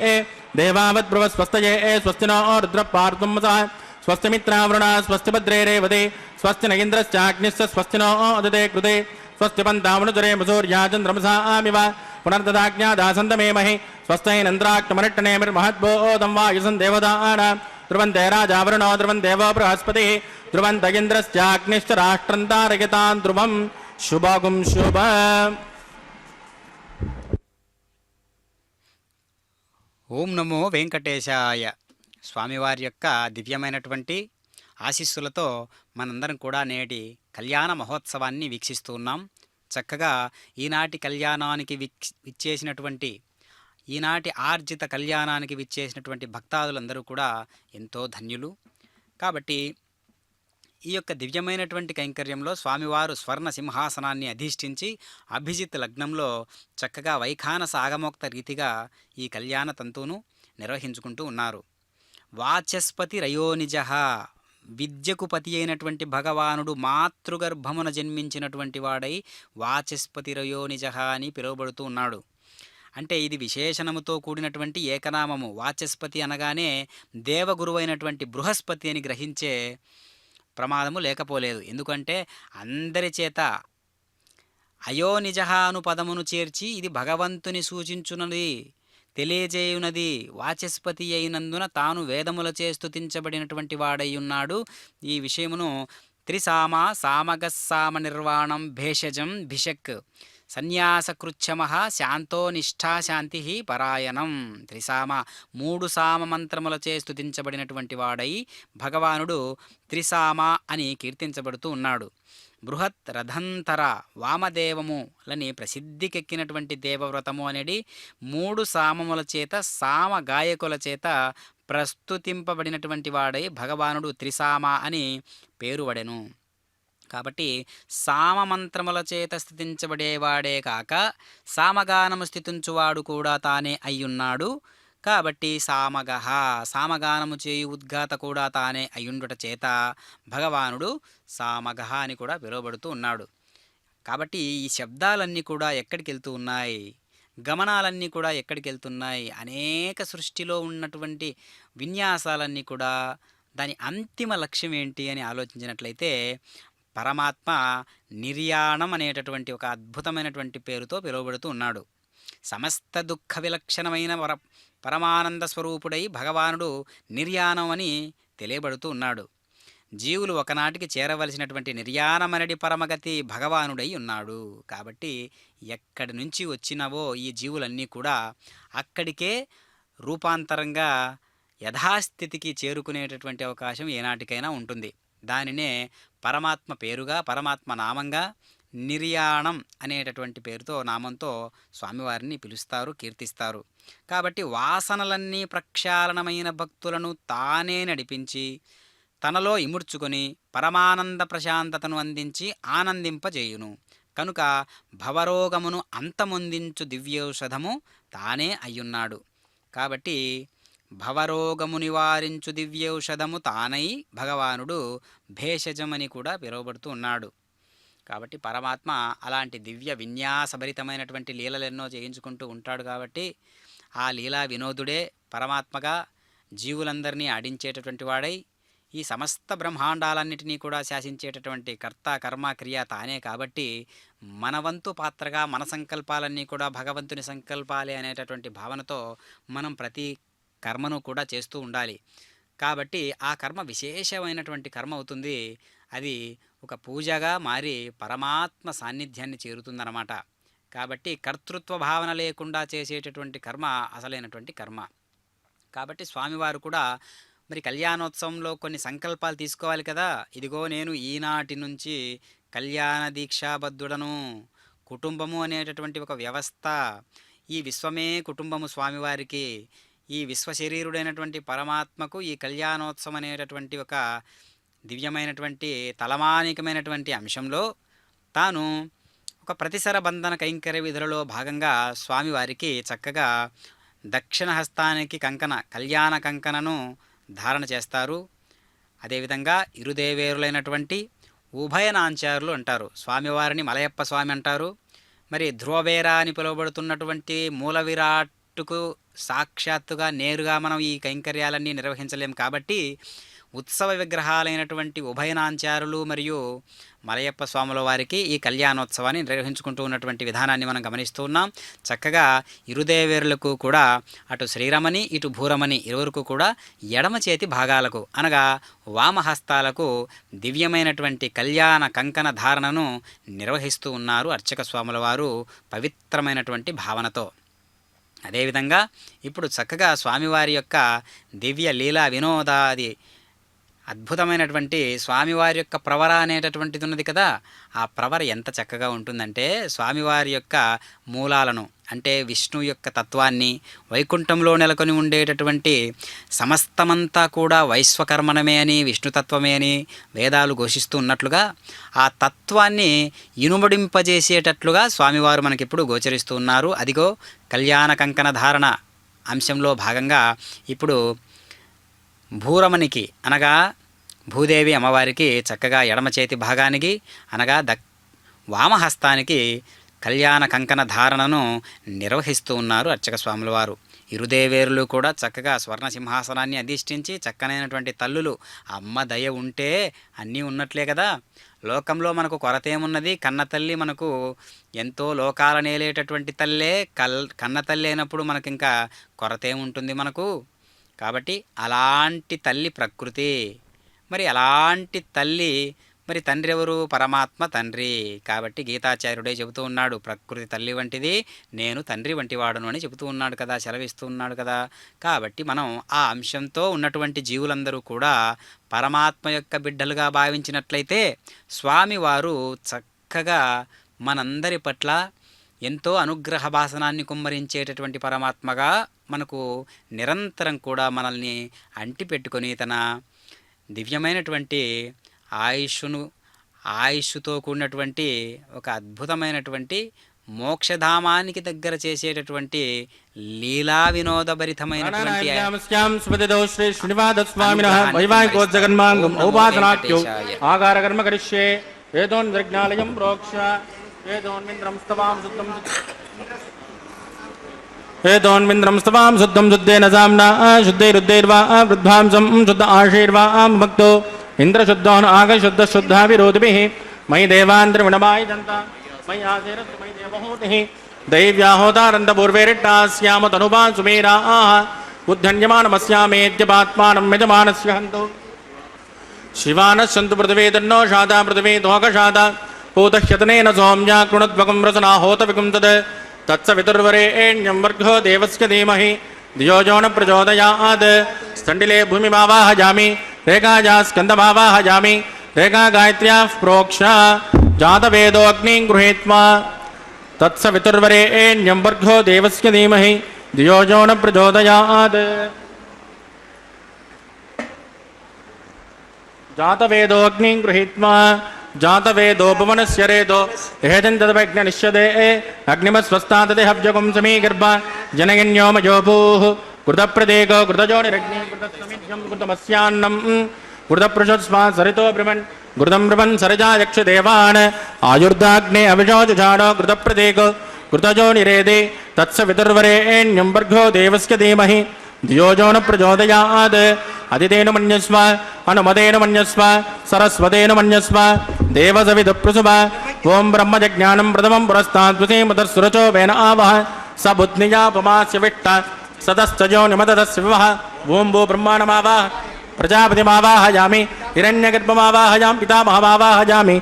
దేవావద్భ్రువ స్వస్తజే స్వస్తినో రుద్రపార్తుమసః స్వస్తి మిత్రావృణ స్వస్తి భద్రే రేవతే స్వస్తి నగేంద్రశ్చాగ్నిశ్చ స్వస్తినో అదతే కృతే స్వస్తి పంతామనుజరే మసూర్యాచంద్రమసామివ పునర్దదాజ్ఞాదాసంతమేమహి స్వస్తైనంద్రాక్తమరిట్టనేమిర్మహద్భోదం వాయుసం దేవదానాం ధ్రువంతే రాజావరుణో ధ్రువం దేవో బృహస్పతిః ధ్రువంతగేంద్రశ్చాగ్నిశ్చ రాష్ట్రం తారయతాం ధ్రువం శుభాగుం శుభ. ఓం నమో వెంకటేశాయ. స్వామివారి యొక్క దివ్యమైనటువంటి ఆశీస్సులతో మనందరం కూడా నేటి కళ్యాణ మహోత్సవాన్ని వీక్షిస్తూ ఉన్నాం. చక్కగా ఈనాటి కళ్యాణానికి విచ్చేసినటువంటి ఈనాటి ఆర్జిత కళ్యాణానికి విచ్చేసినటువంటి భక్తాదులందరూ కూడా ఎంతో ధన్యులు. కాబట్టి ఈ యొక్క దివ్యమైనటువంటి కైంకర్యంలో స్వామివారు స్వర్ణ సింహాసనాన్ని అధిష్ఠించి అభిజిత్ లగ్నంలో చక్కగా వైఖానస ఆగమోక్త రీతిగా ఈ కళ్యాణ తంతును నిర్వహించుకుంటూ ఉన్నారు. వాచస్పతి రయోనిజ విద్యకు పతి అయినటువంటి భగవానుడు మాతృగర్భమున జన్మించినటువంటి వాడై వాచస్పతిరయో నిజః అని పిలువబడుతూ ఉన్నాడు. అంటే ఇది విశేషణముతో కూడినటువంటి ఏకనామము. వాచస్పతి అనగానే దేవగురువైనటువంటి బృహస్పతి అని గ్రహించే ప్రమాదము లేకపోలేదు. ఎందుకంటే అందరి చేత అయోనిజహ అను పదమును చేర్చి ఇది భగవంతుని సూచించున్నది, తెలియజేయునది. వాచస్పతి అయినందున తాను వేదములచే స్తుతించబడినటువంటి వాడై ఉన్నాడు. ఈ విషయమును త్రిసామ సామగస్సామ నిర్వాణం భేషజం భిషక్ సన్యాసకృచ్ఛమ శాంతో నిష్ఠా శాంతి పరాయణం. త్రిసామ 3 సామ మంత్రములచే స్తుతించబడినటువంటి వాడై భగవానుడు త్రిసామ అని కీర్తించబడుతూ ఉన్నాడు. బృహత్ రథంతర వామదేవములని ప్రసిద్ధికెక్కినటువంటి దేవవ్రతము అనేది 3 సామముల చేత సామ గాయకుల చేత ప్రస్తుతింపబడినటువంటి వాడై భగవానుడు త్రిసామ అని పేరువడెను. కాబట్టి సామమంత్రముల చేత స్థుతించబడేవాడే కాక సామగానము స్థుతించువాడు కూడా తానే అయ్యున్నాడు. కాబట్టి సామగహ సామగానము చేయు ఉద్గాత కూడా తానే అయ్యుండుట చేత భగవానుడు సామగహ అని కూడా పిలువబడుతూ ఉన్నాడు. కాబట్టి ఈ శబ్దాలన్నీ కూడా ఎక్కడికి వెళ్తూ ఉన్నాయి, గమనాలన్నీ కూడా ఎక్కడికి వెళ్తున్నాయి, అనేక సృష్టిలో ఉన్నటువంటి విన్యాసాలన్నీ కూడా దాని అంతిమ లక్ష్యం ఏంటి అని ఆలోచించినట్లయితే పరమాత్మ నిర్యాణం అనేటటువంటి ఒక అద్భుతమైనటువంటి పేరుతో పిలువబడుతూ ఉన్నాడు. సమస్త దుఃఖ విలక్షణమైన పరమానంద స్వరూపుడై భగవానుడు నిర్యాణం అని తెలియబడుతూ ఉన్నాడు. జీవులు ఒకనాటికి చేరవలసినటువంటి నిర్యాణమనడి పరమగతి భగవానుడై ఉన్నాడు. కాబట్టి ఎక్కడి నుంచి వచ్చినవో ఈ జీవులన్నీ కూడా అక్కడికే రూపాంతరంగా యథాస్థితికి చేరుకునేటటువంటి అవకాశం ఏనాటికైనా ఉంటుంది. దానినే పరమాత్మ పేరుగా, పరమాత్మ నామంగా నిర్యాణం అనేటటువంటి పేరుతో, నామంతో స్వామివారిని పిలుస్తారు, కీర్తిస్తారు. కాబట్టి వాసనలన్నీ ప్రక్షాళనమైన భక్తులను తానే నడిపించి తనలో ఇముడ్చుకొని పరమానంద ప్రశాంతతను అందించి ఆనందింపజేయును. కనుక భవరోగమును అంతమొందించు దివ్యౌషధము తానే అయ్యున్నాడు. కాబట్టి భవరోగము నివారించు దివ్యౌషధము తానై భగవానుడు భేషజమని కూడా పిలువబడుతూ ఉన్నాడు. కాబట్టి పరమాత్మ అలాంటి దివ్య విన్యాసభరితమైనటువంటి లీలలెన్నో చేయించుకుంటూ ఉంటాడు. కాబట్టి ఆ లీలా వినోదుడే పరమాత్మగా జీవులందరినీ ఆడించేటటువంటి వాడై ఈ సమస్త బ్రహ్మాండాలన్నిటినీ కూడా శాసించేటటువంటి కర్త కర్మ క్రియ తానే. కాబట్టి మన వంతు పాత్రగా మన సంకల్పాలన్నీ కూడా భగవంతుని సంకల్పాలే అనేటటువంటి భావనతో మనం ప్రతి కర్మను కూడా చేస్తూ ఉండాలి. కాబట్టి ఆ కర్మ విశేషమైనటువంటి కర్మ అవుతుంది. అది ఒక పూజగా మారి పరమాత్మ సాన్నిధ్యాన్ని చేరుతుందన్నమాట. కాబట్టి కర్తృత్వ భావన లేకుండా చేసేటటువంటి కర్మ అసలైనటువంటి కర్మ. కాబట్టి స్వామివారు కూడా మరి కళ్యాణోత్సవంలో కొన్ని సంకల్పాలు తీసుకోవాలి కదా. ఇదిగో నేను ఈనాటి నుంచి కళ్యాణ దీక్షాబద్ధుడను, కుటుంబము అనేటటువంటి ఒక వ్యవస్థ, ఈ విశ్వమే కుటుంబము స్వామివారికి, ఈ విశ్వశరీరుడైనటువంటి పరమాత్మకు ఈ కళ్యాణోత్సవం అనేటటువంటి ఒక దివ్యమైనటువంటి తలమానికమైనటువంటి అంశంలో తాను ఒక ప్రతిసర బంధన కైంకర్య విధులలో భాగంగా స్వామివారికి చక్కగా దక్షిణ హస్తానికి కంకణ, కళ్యాణ కంకణను ధారణ చేస్తారు. అదేవిధంగా ఇరుదేవేరులైనటువంటి ఉభయనాంచారులు అంటారు. స్వామివారిని మలయప్ప స్వామి అంటారు. మరి ధ్రువబేర అని పిలువబడుతున్నటువంటి మూల విరాట్టుకు సాక్షాత్తుగా నేరుగా మనం ఈ కైంకర్యాలన్నీ నిర్వహించలేం. కాబట్టి ఉత్సవ విగ్రహాలైనటువంటి ఉభయనాంచారులు మరియు మలయప్ప స్వాముల వారికి ఈ కళ్యాణోత్సవాన్ని నిర్వహించుకుంటూ ఉన్నటువంటి విధానాన్ని మనం గమనిస్తూ ఉన్నాం. చక్కగా ఇరుదేవేరులకు కూడా అటు శ్రీరమణి ఇటు భూరమణి ఇరువురికి కూడా ఎడమ చేతి భాగాలకు అనగా వామహస్తాలకు దివ్యమైనటువంటి కళ్యాణ కంకణ ధారణను నిర్వహిస్తూ ఉన్నారు అర్చక స్వాముల వారు పవిత్రమైనటువంటి భావనతో. అదేవిధంగా ఇప్పుడు చక్కగా స్వామివారి యొక్క దివ్య లీలా వినోదాది అద్భుతమైనటువంటి స్వామివారి యొక్క ప్రవర అనేటటువంటిది ఉన్నది కదా. ఆ ప్రవర ఎంత చక్కగా ఉంటుందంటే స్వామివారి యొక్క మూలాలను, అంటే విష్ణు యొక్క తత్వాన్ని, వైకుంఠంలో నెలకొని ఉండేటటువంటి సమస్తమంతా కూడా వైశ్వకర్మణమే అని, విష్ణుతత్వమే అని వేదాలు ఘోషిస్తూ ఉన్నట్లుగా ఆ తత్వాన్ని ఇనుమడింపజేసేటట్లుగా స్వామివారు మనకిప్పుడు గోచరిస్తూ ఉన్నారు. అదిగో కళ్యాణ కంకణ ధారణ అంశంలో భాగంగా ఇప్పుడు భూరమణికి అనగా భూదేవి అమ్మవారికి చక్కగా ఎడమ చేతి భాగానికి అనగా వామహస్తానికి కళ్యాణ కంకణ ధారణను నిర్వహిస్తూ ఉన్నారు అర్చక స్వాముల వారు. ఇరుదేవేరులు కూడా చక్కగా స్వర్ణ సింహాసనాన్ని అధిష్ఠించి చక్కనైనటువంటి తల్లులు. అమ్మ దయ ఉంటే అన్నీ ఉన్నట్లే కదా. లోకంలో మనకు కొరత ఏమున్నది? కన్న తల్లి మనకు ఎంతో లోకాల నేలేటటువంటి తల్లే. కన్న తల్లి అయినప్పుడు మనకి ఇంకా కొరత ఏముంటుంది మనకు? కాబట్టి అలాంటి తల్లి ప్రకృతి. మరి అలాంటి తల్లి మరి తండ్రి ఎవరు? పరమాత్మ తండ్రి. కాబట్టి గీతాచార్యుడే చెబుతూ ఉన్నాడు, ప్రకృతి తల్లి వంటిది, నేను తండ్రి వంటి వాడును అని చెబుతూ ఉన్నాడు కదా, సెలవిస్తూ ఉన్నాడు కదా. కాబట్టి మనం ఆ అంశంతో ఉన్నటువంటి జీవులందరూ కూడా పరమాత్మ యొక్క బిడ్డలుగా భావించినట్లయితే స్వామివారు చక్కగా మనందరి పట్ల ఎంతో అనుగ్రహ భాసనాన్ని కుమ్మరించేటటువంటి పరమాత్మగా మనకు నిరంతరం కూడా మనల్ని అంటిపెట్టుకొని తన దివ్యమైనటువంటి ఆయుష్తో కూడినటువంటి ఒక అద్భుతమైనటువంటి మోక్షధామానికి దగ్గర చేసేటటువంటి లీలా వినోదభరితమైనటువంటి ఏదోన్మింద్రం స్తవాం శుద్ధం శుద్ధేన సామ్నా శుద్ధైరుద్ధైర్వా వృద్ధాంసం శుద్ధ ఆశైర్వా భక్తో ఇంద్రశుద్ధోన్ ఆగశుద్ధ శుద్ధ విరోధిభిః మయి దేవాంద్రవిణమాయ జంత మయి ఆసేరస్తు మయి దేవహూతిః దైవ్యాహోతారంత పూర్వేరిట్టాస్యామ తనుభా సుమేరా ఉద్ధన్యమానమస్యామేద్యపాత్మానం యజమానస్య హంతు శివానశ్చంతు పృథివీదన్నో శాతా పృథివీ దోహకశాత పూతహ్యతనేన సౌమ్యా కృణద్వకం రసనా హోతవికం తద్ తత్సవితుర్వరేణ్యం వర్గో దేవస్య ధీమహి ధియో యో న ప్రచోదయాత్ స్థండిలే భూమిమావాహయామి రేఖాజా స్కందమావాహయామి రేఖా గాయత్ర్యాః ప్రోక్ష జాతవేదోऽగ్నిం గృహీత్వా తత్సవితుర్వరేణ్యం వర్గో దేవస్య ధీమహి ధియో యో న ప్రచోదయాత్ జాతవేదోऽగ్నిం గృహీత్వా జాతవేదోపవనస్య రేదో ఏజంతదవజ్ఞనిష్యదే అగ్నిమస్వస్తాతదే హవ్యగుం సమీగర్భ జనయన్యోమజోభూః కృతప్రదేకో కృతజోనిరగ్ని కృతసమిధ్యం కృతమస్యాన్నం కృతపృషత్స్వా సరితో బ్రహ్మన్ కృతం బ్రహ్మన్ సరజాయక్షదేవాన్ ఆయుర్దాగ్నే అవిశోజాడో కృతప్రదేకో కృతజోనిరేదే తత్సవితుర్వరేణ్యం వర్గో దేవస్య ధీమహి ధియో యో న ప్రచోదయాత్ అదితేన మన్యస్వ అనుమతేన మన్యస్వ సరస్వతేన మన్యస్వ దేవసవిదుప్రసువ ఓం బ్రహ్మజ్ఞానం ప్రథమం పురస్తాద్వసేమతఃసురచో వేన ఆవహ స బుద్ధ్నియాపమాస్య విట్ట సతశ్చజో నిమతదస్య వివహ ఓం భూ బ్రహ్మాణమావాహ ప్రజాపతిమావాహయామి హిరణ్యగర్భమావాహయామి పితామహమావాహయామి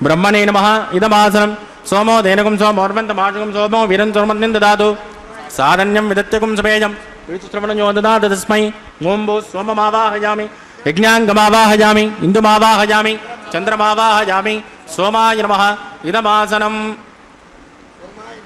బ్రహ్మణే నమః ఇదమాసనం సోమో దేనకం సోమోర్వంతమాజకం సోమో వీరం సోమన్యం దదాతు సాధన్యం విదత్యకం సపేయం శ్రవణో దదాతు తస్మై ఓం భూ సోమమావాహయామి యజ్ఞాంగమావాహయామి ఇందుమావాహయామి చంద్రమావాహయామి సోమాయ నమః ఇదమాసనం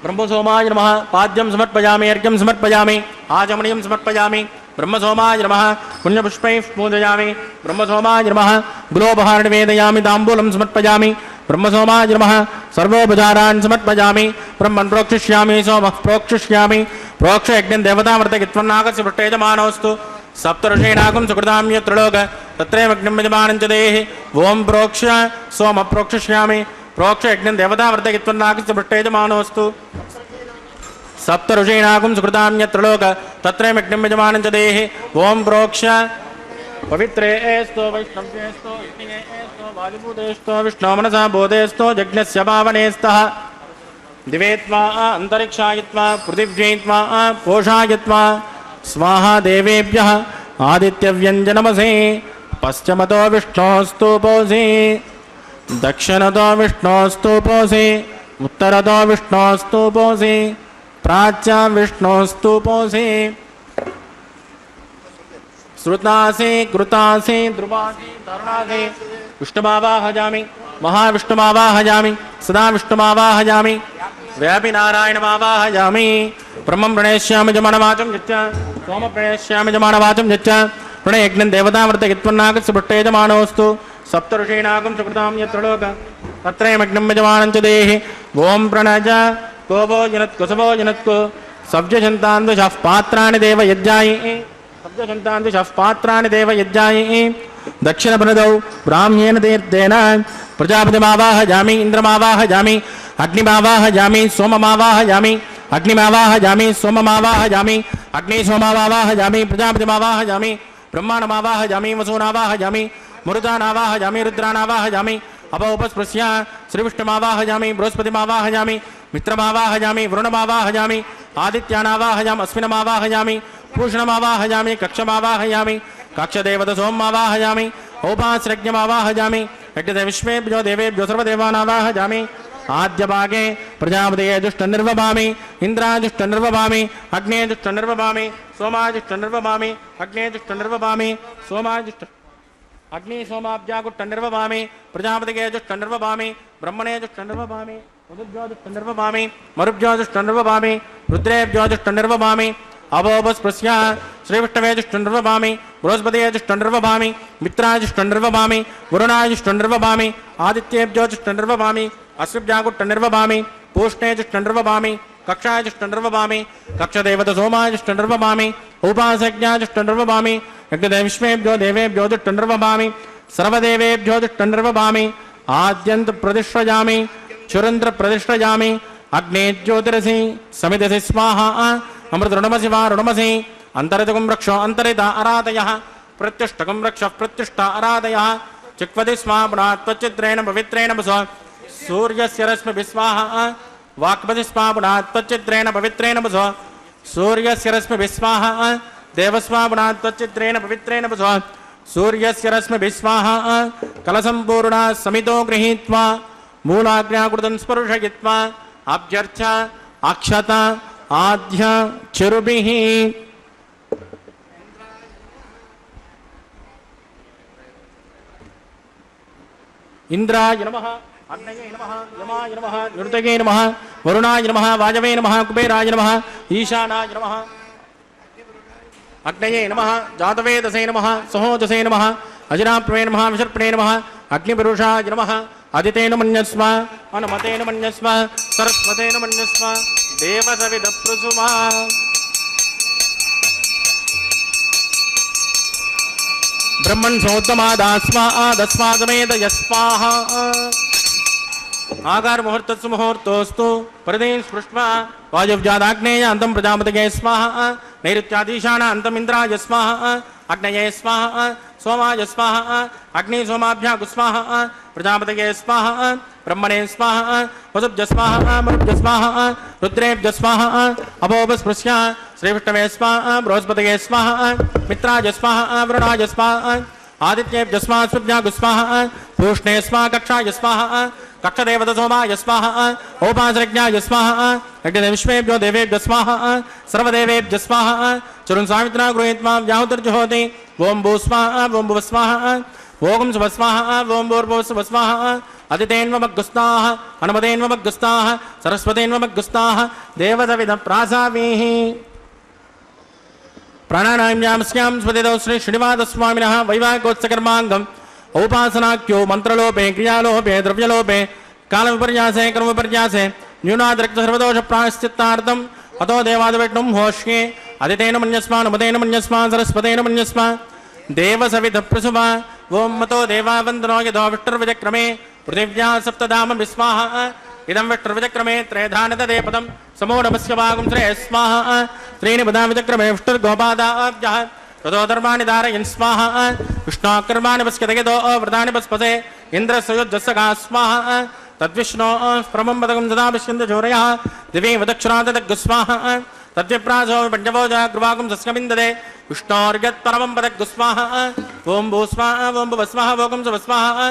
బ్రహ్మసోమాయ నమః పాద్యం సమర్పయామి అర్ఘ్యం సమర్పయామి ఆచమనీయం సమర్పయామి బ్రహ్మసోమాయ నమః పుణ్యపుష్పైః పూజయామి బ్రహ్మసోమాయ నమః గులోపహార నివేదయామి తాంబూలం సమర్పయామి బ్రహ్మసోమాయ నమః సర్వోపచారాన్ సమర్పయామి బ్రహ్మన్ ప్రోక్షిష్యామి సోమః ప్రోక్షిష్యామి ప్రోక్షయజ్ఞం దేవతామృతగిత్వన్నాగస్య పృష్టేజమానోస్తు సప్తఋషీణాగం సుకృతాం యత్రలోక తత్రేమగ్నిం యజమానం చ దేహి ఓం ప్రోక్ష సోమ ప్రోక్షిష్యామి ప్రోక్షయజ్ఞం దేవతామృతగిత్వన్నాగస్య పృష్టేజమానోస్తు సప్తఋషీణాగం సుకృతాం యత్రలోక తత్రేమగ్నిం యజమానం చ దేహి ఓం ప్రోక్ష పవిత్రేస్తో వైష్ణవ్యేస్తో విష్ణుయేస్తో వాయుభూతేస్తో విష్ణో మనసా బోధేస్తో యజ్ఞస్య పావనేస్తః దివేత్వా అంతరిక్షాయత్వా పృథివ్యేత్వా పోషాయత్వా స్వాహా దేవేభ్యః ఆదిత్యవ్యంజనమసే పశ్చిమతో విష్ణోస్తూపోసి దక్షిణతో విష్ణోస్తూపోసి ఉత్తరతో విష్ణోస్తూపోసి ప్రాచ్యాం విష్ణోస్తూపోసి श्रुतासि कृतासि ध्रुवासि तरुणासि विष्णुमावाहयामि महाविष्णुमावाहयामि सदा विष्णुमावाहयामि व्यापि नारायणमावाहयामि ब्रह्मं प्रणेष्यामि जमानवाचं यच्च सोम प्रणेष्यामि जमानवाचं यच्च प्रणयज्ञं देवतामृतगित्वन्नागस्य पृष्टेजमानोऽस्तु सप्तऋषीणागं सुकृतां यत्र लोक तत्रयमग्नं यजमानं च देहि ओं प्रणज कोपो जनत्को सवो जनत्को सव्यजन्तान्द्वशः पात्राणि देवयज्ञायि सप्तशन्तान् पात्राणि देवयज्ञायै दक्षिणपनदौ ब्राह्म्येन तीर्थेन प्रजापतिमावाहयामि इन्द्रमावाहयामि अग्निमावाहयामि सोममावाहयामि अग्निमावाहयामि सोममावाहयामि अग्निसोममावाहयामि प्रजापतिमावाहयामि ब्रह्माण्डमावाहयामि वसूनावाहयामि मरुदानावाहयामि रुद्रानावाहयामि अपोपस्पृश्य श्रीविष्णुमावाहयामि बृहस्पतिमावाहयामि मित्रमावाहयामि वरुणमावाहयामि आदित्यानावाहयामि अश्विनमावाहयामि पूषणमावाहयामि कक्षमावाहयामि कक्षदेवतसोममावाहयामि औपास्रज्ञमावाहयामि यज्ञते विश्वेभ्यो देवेभ्यो सर्वदेवानावाहयामि आद्यभागे प्रजापतये दुष्टनिर्वभामि इन्द्राजुष्टनिर्वभामि अग्नेजुष्टनिर्वभामि सोमाजुष्टनिर्वभामि अग्नेजुष्टनिर्वभामि सोमाजुष्ट अग्नि सोमाब्जागुष्टनिर्वभामि प्रजापतये जुष्टनिर्वभामि ब्रह्मणे जुष्टनिर्वभामि मरुभ्योजुष्टनिर्वभामि मरुभ्योजुष्टनिर्वभामि रुद्रेभ्योजुष्टनिर्वभामि अवोपस्पृश्य श्रीविष्णवेजुष्टनिर्वभामि बृहस्पतयेजुष्टनिर्वभामि मित्राजुष्टनिर्वभामि वरुणाजुष्टनिर्वभामि आदित्येभ्योजुष्टनिर्वभामि अश्विभ्यागुष्टनिर्वभामि पूष्णेजुष्टनिर्वभामि कक्षाजुष्टनिर्वभामि कक्षदेवतसोमाजुष्टनिर्वभामि उपासज्ञाजुष्टनिर्वभामि यज्ञते विश्वेभ्यो देवेभ्यो जुष्टनिर्वभामि सर्वदेवेभ्योजुष्टनिर्वभामि आद्यन्त प्रतिष्ठयामि चुरन्द्र प्रतिष्ठयामि अग्ने ज्योतिरसि समिधसि स्वाहा अमृतऋणमसि वा ऋणमसि अन्तरितकं रक्ष अन्तरित आराधयः प्रत्युष्टकं रक्ष प्रत्युष्ट आराधयः चिक्वति स्मा पुनः त्वच्चित्रेण पवित्रेण वस सूर्यस्य रश्मिभिः स्वाहा वाक्पति स्मा पुनः त्वच्चित्रेण पवित्रेण वस सूर्यस्य रश्मिभिः स्वाहा देवस्मा पुनः त्वच्चित्रेण पवित्रेण वस सूर्यस्य रश्मिभिः स्वाहा कलसम्पूर्णा समितो गृहीत्वा मूलाग्न्याकृतं स्पर्शयित्वा अभ्यर्थ अक्षत आद्य चिरुभिः इंद्राय नमः अग्नये नमः यमाय नमः निरुतये नमः वरुणाय नमः वायवे नमः कुबेराय नमः ईशानाय नमः अग्नये नमः जातवेदसे नमः सहोदसे नमः अजराप्रे नमः विसर्पणे नमः अग्निपुरुषाय नमः अदितेन मन्यस्व अनुमतेन मन्यस्व सरस्वतेन मन्यस्व देवसविदप्रसुमा ब्रह्मन् सोत्तमादास्वा आदस्वादमेद यस्वाहा आकार मुहूर्तस्सु मुहूर्तोस्तु परिदेन स्पृष्ट्वा वायुव्यादाग्नेय अन्तं प्रजापतये स्वाहा नैऋत्यादीशान अन्तं इन्द्राय स्वाहा अग्नये स्वाहा सोमाय स्वाहा अग्नि सोमाभ्यां स्वाहा प्रजापतये स्वाहा ब्रह्मणे स्वाहा वसुभ्य स्वाहा मरुभ्य स्वाहा रुद्रेभ्य स्वाहा अपोपस्पृश्य श्रीविष्णवे स्वाहा बृहस्पतये स्वाहा मित्राय स्वाहा वरुणाय स्वाहा आदित्येभ्य स्वाहा शुभ्यां स्वाहा पूष्णे स्वाहा कक्षाय स्वाहा कक्षदेवतसोमाय स्वाहा औपासज्ञाय स्वाहा यज्ञते विश्वेभ्यो देवेभ्य स्वाहा सर्वदेवेभ्य स्वाहा चरुन् सावित्रा गृहीत्वा व्याहुतिर्जुहोति ओं भू स्वाहा ओं भुव स्वाहा ओं शुभ स्वाहा ओं भूर्भुवः शुभ स्वाहा अदितेन्वमग्गुस्ताः अनुमतेन्वमग्गुस्ताः सरस्वतेन्वमग्गुस्ताः देवसविदप्रासावीः प्राणानाम्यां स्मृतिदौ श्री श्रीनिवासस्वामिनः वैवाहिकोत्सकर्माङ्गम् औपासनाख्यो मंत्रलोपे क्रियालोपे द्रव्यलोपे कालविपर्यासे कर्मविपर्यासे न्यूनातिरिक्त सर्वदोष प्रायश्चित्तार्थम् अतो देवादिविष्णुं होष्ये अदितेन मन्यस्मा अनुमतेन मन्यस्मा सरस्वतेन मन्यस्मा देवसविदप्रसुवा ओं मतो देवावन्दनो यतो विष्णुर्विजक्रमे पृथिव्या सप्तधाम विस्वाहा इदं विष्णुर्विजक्रमे त्रयधानदे पदं समो नमस्य वागुं श्रेयः स्वाहा त्रीणि पदा विजक्रमे विष्णुर्गोपादाभ्यः ततो धर्माणि धारयन् स्वाहा विष्णोकर्माणि पश्यते यतो व्रतानि पस्पसे इन्द्रस्य युद्धस्य स्वाहा तद्विष्णो परमं पदकं सदा पश्यन्ति चोरयः दिवे वदक्षरादग् स्वाहा तद्विप्रासो पञ्चभोजा गृवाकुं सस्यमिन्दते विष्णोर्यत्परमं पदग् स्वाहा ओं भू स्वाहा ओं भुव स्वाहा ओं शुभ स्वाहा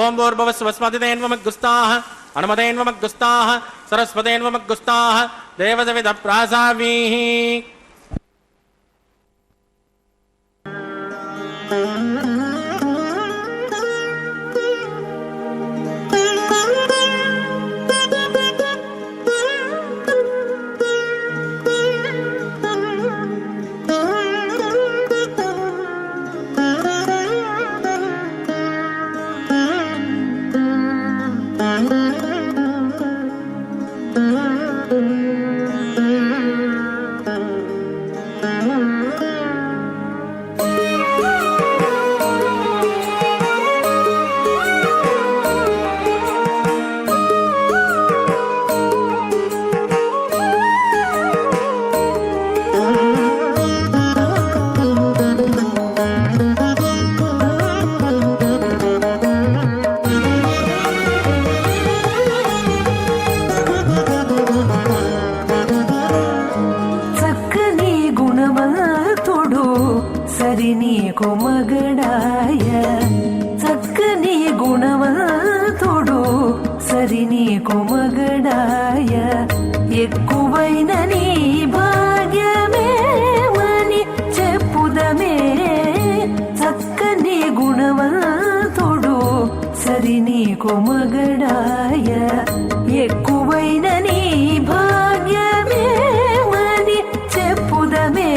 ओं भूर्भुवः शुभ स्वाहा अनुमतेन्वमग्गुस्ताः सरस्वतेन्वमग्गुस्ताः देवसविदप्रासावीः మగడాయ చక్కని గుణవంతుడు సరి నీకు మగడాయ ఎక్కువైన నీ భాగ్యమేమని చెప్పుదమే చక్కని గుణవంతుడు సరి నీకు మగడాయ ఎక్కువైన నీ భాగ్యమేమని చెప్పుదమే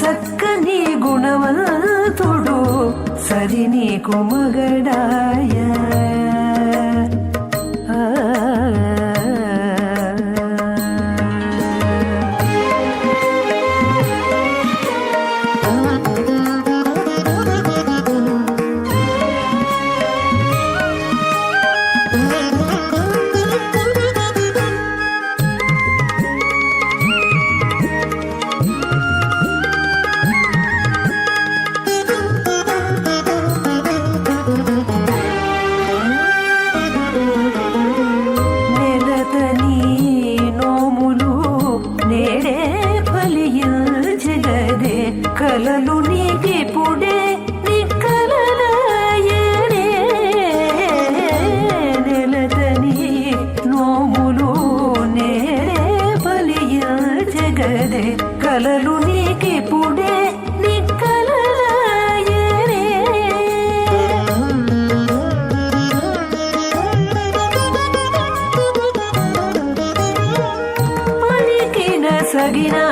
చక్కని గుణవంతుడు సరి నీకు మగడాయ కలలు నీకిపుడే నిక్కలలాయనే నెలతని నోములు నేడే ఫలించగదే కలలు నీకిపుడే నిక్కలలాయనే పలికిన సగినా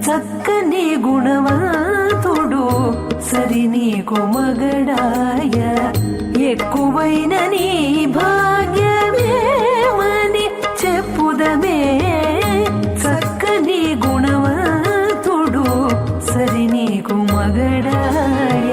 చక్కని గుణవంతుడు సరి నీకు మగడాయ ఎక్కువైన నీ భాగ్యమేమని చెప్పుదమే చక్కని గుణవంతుడు సరి నీకు మగడాయ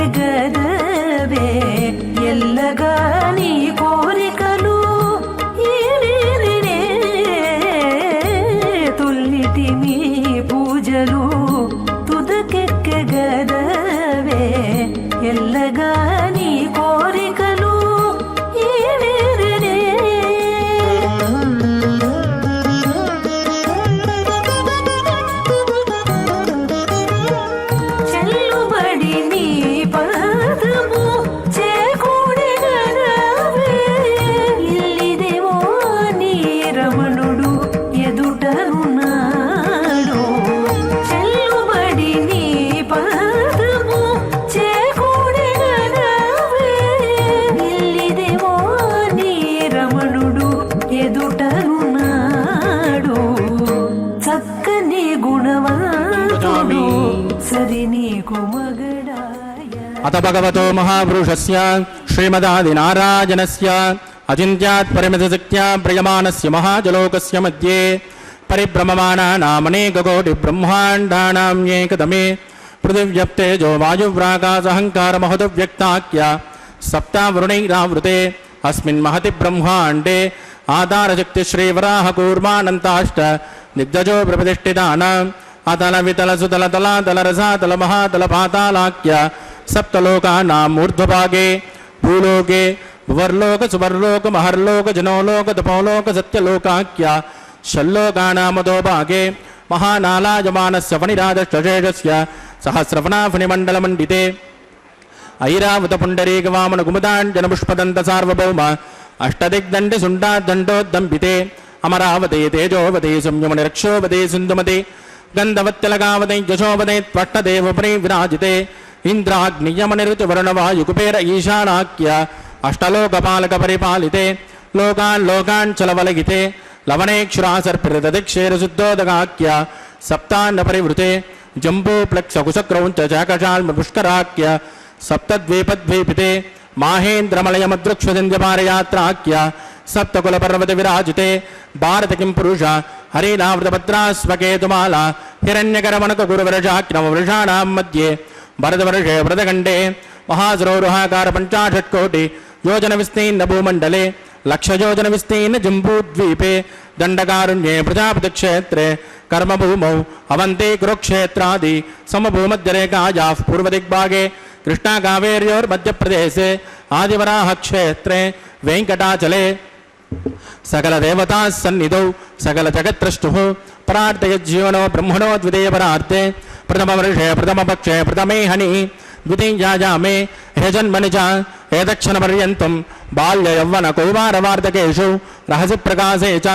తుదకెక్కగదవే ఎల్లగా నీ కోరికలు తొల్లిటి మీ పూజలు తుదకెక్కగదవే ఎల్లగా నీ కోరికలు ఎదుటనున్నాడు చక్కని గుణవంతుడు సరి నీకు మగడాయ. అత భగవతో మహాపురుషస్య శ్రీమదాదినారాయణస్య అచింత్యాత్ పరిమితశక్త్యా ప్రియమానస్య మహాజలోకస్య మధ్యే పరిభ్రమమానానామనేకకోటి బ్రహ్మాండానాం ఏకదమే పృథివ్యప్తేజో వాయువ్రాకాశహంకారమహదవ్యక్తాఖ్య సప్తావరుణైరావృతే అస్మిన్ మహతి బ్రహ్మాండే ఆధారశక్తి శ్రీవరాహకూర్మానంతాష్ట దిగ్గజో ప్రతిష్ఠితానాం అతల వితల సుతల తలాతల రసాతల మహాతల పాతాళాఖ్య సప్తలోకానాం ఊర్ధ్వభాగే భూలోకే భువర్లోక సువర్లోక మహర్లోక జనోలోక తపోలోక సత్యలోకాఖ్య షల్లోకానామదోభాగే మహానాలాయమానస్య ఫణిరాజశేషస్య సహస్రఫణాఫణిమండలమండితే ఐరావత పుండరీక వామన కుముదాంజన పుష్పదంత సార్వభౌమ అష్టదిగ్దండి సుండాదండోద్దంపితే అమరావతే తేజోవతే సంయమని రక్షోవతే సింధుమతే గంధవత్యలగావతే యశోవతే త్వష్టదేవపరి విరాజితే ఇంద్రాగ్నియమని రుచివరుణవాయుకుపేర ఈశానాఖ్య అష్టలోకపాలక పరిపాలితే लोकान् लोकान् चलवलगिते लवणेक्षुरासर्पितदिक्षेरशुद्धोदगाख्य सप्तान्न परिवृते जम्बूप्लक्षकुशक्रौञ्च चाकशाल्मपुष्कराख्य सप्तद्वीपद्वीपिते माहेन्द्रमलयमदृक्षजन्यपारयात्राख्य सप्तकुलपर्वतविराजिते भारत किं पुरुष हरिनावृतपत्रास्वकेतुमाला हिरण्यकरमणकगुरुवरजाख्यमवृषाणां मध्ये भरतवर्षे व्रतखण्डे महासरोरुहाकार 50 कोटि योजन विस्तीर्ण भूमण्डले लक्षयोजन विस्तीर्ण जम्बूद्वीपे दण्डकारुण्ये प्रजापतिक्षेत्रे कर्मभूमौ अवन्ते कुरुक्षेत्रादि समभूमध्यरेखायाः पूर्वदिग्भागे कृष्णाकावेर्योर्मध्यप्रदेशे आदिवराहक्षेत्रे वेङ्कटाचले सकलदेवताः सन्निधौ सकलजगत्त्रष्टुः परार्तयज्जीवनो ब्रह्मणो द्वितीयपरार्थे प्रथमवर्षे प्रथमपक्षे प्रथमे हनि द्वितीयायामे ह्यजन्मनि च एतक्षणपर्यन्तं बाल्ययौवनकौमारवार्धकेषु रहस्यप्रकाशे च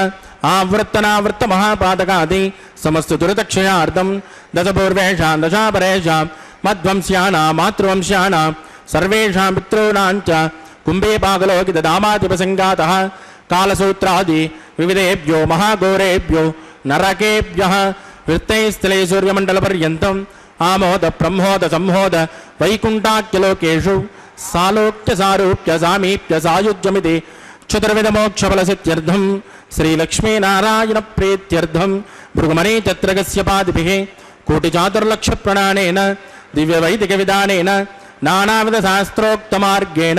आवृत्तनावृत्तमहापातकादि समस्तदुरितक्षयार्थं दशपूर्वेषां दशापरेषां मध्वंस्यानां मातृवंश्यानां सर्वेषां पितॄणां च कुम्भेपाकलोकितदामातिपसङ्गातः कालसूत्रादि विविधेभ्यो महाघोरेभ्यो नरकेभ्यः वृत्तैस्थले सूर्यमण्डलपर्यन्तम् आमोद ब्रह्मोद संहोद वैकुण्ठाख्यलोकेषु सालोक्य सारूप्य सामीप्य सायुज्यमिति चतुर्विधमोक्षफलसिद्ध्यर्थं श्रीलक्ष्मीनारायणप्रीत्यर्थं भृगुमरीचत्रगस्य पादिभिः कोटिचातुर्लक्षप्रणानेन दिव्यवैदिकविधानेन नानाविधशास्त्रोक्तमार्गेण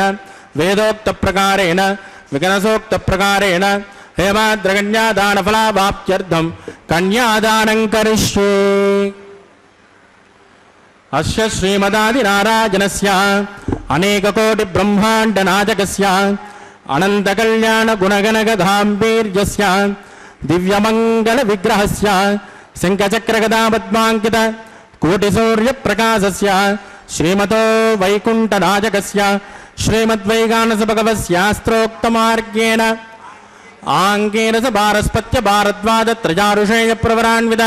वेदोक्तप्रकारेण विकनसोक्तप्रकारेण हेमाद्रकन्यादानफलावाप्त्यर्थं कन्यादानं करिष्ये। अस्य श्रीमदादिनारायणस्य अनेककोटिब्रह्माण्डनायकस्य अनन्तकल्याणगुणगणगधाम्बीर्यस्य दिव्यमङ्गलविग्रहस्य शङ्खचक्रगदापद्माङ्कित कोटिसूर्यप्रकाशस्य श्रीमतो वैकुण्ठनायकस्य श्रीमद्वैगानसभगवस्यास्त्रोक्तमार्गेण आङ्गेन स भारस्पत्य भारद्वाजत्रयारुषेयप्रवरान्वित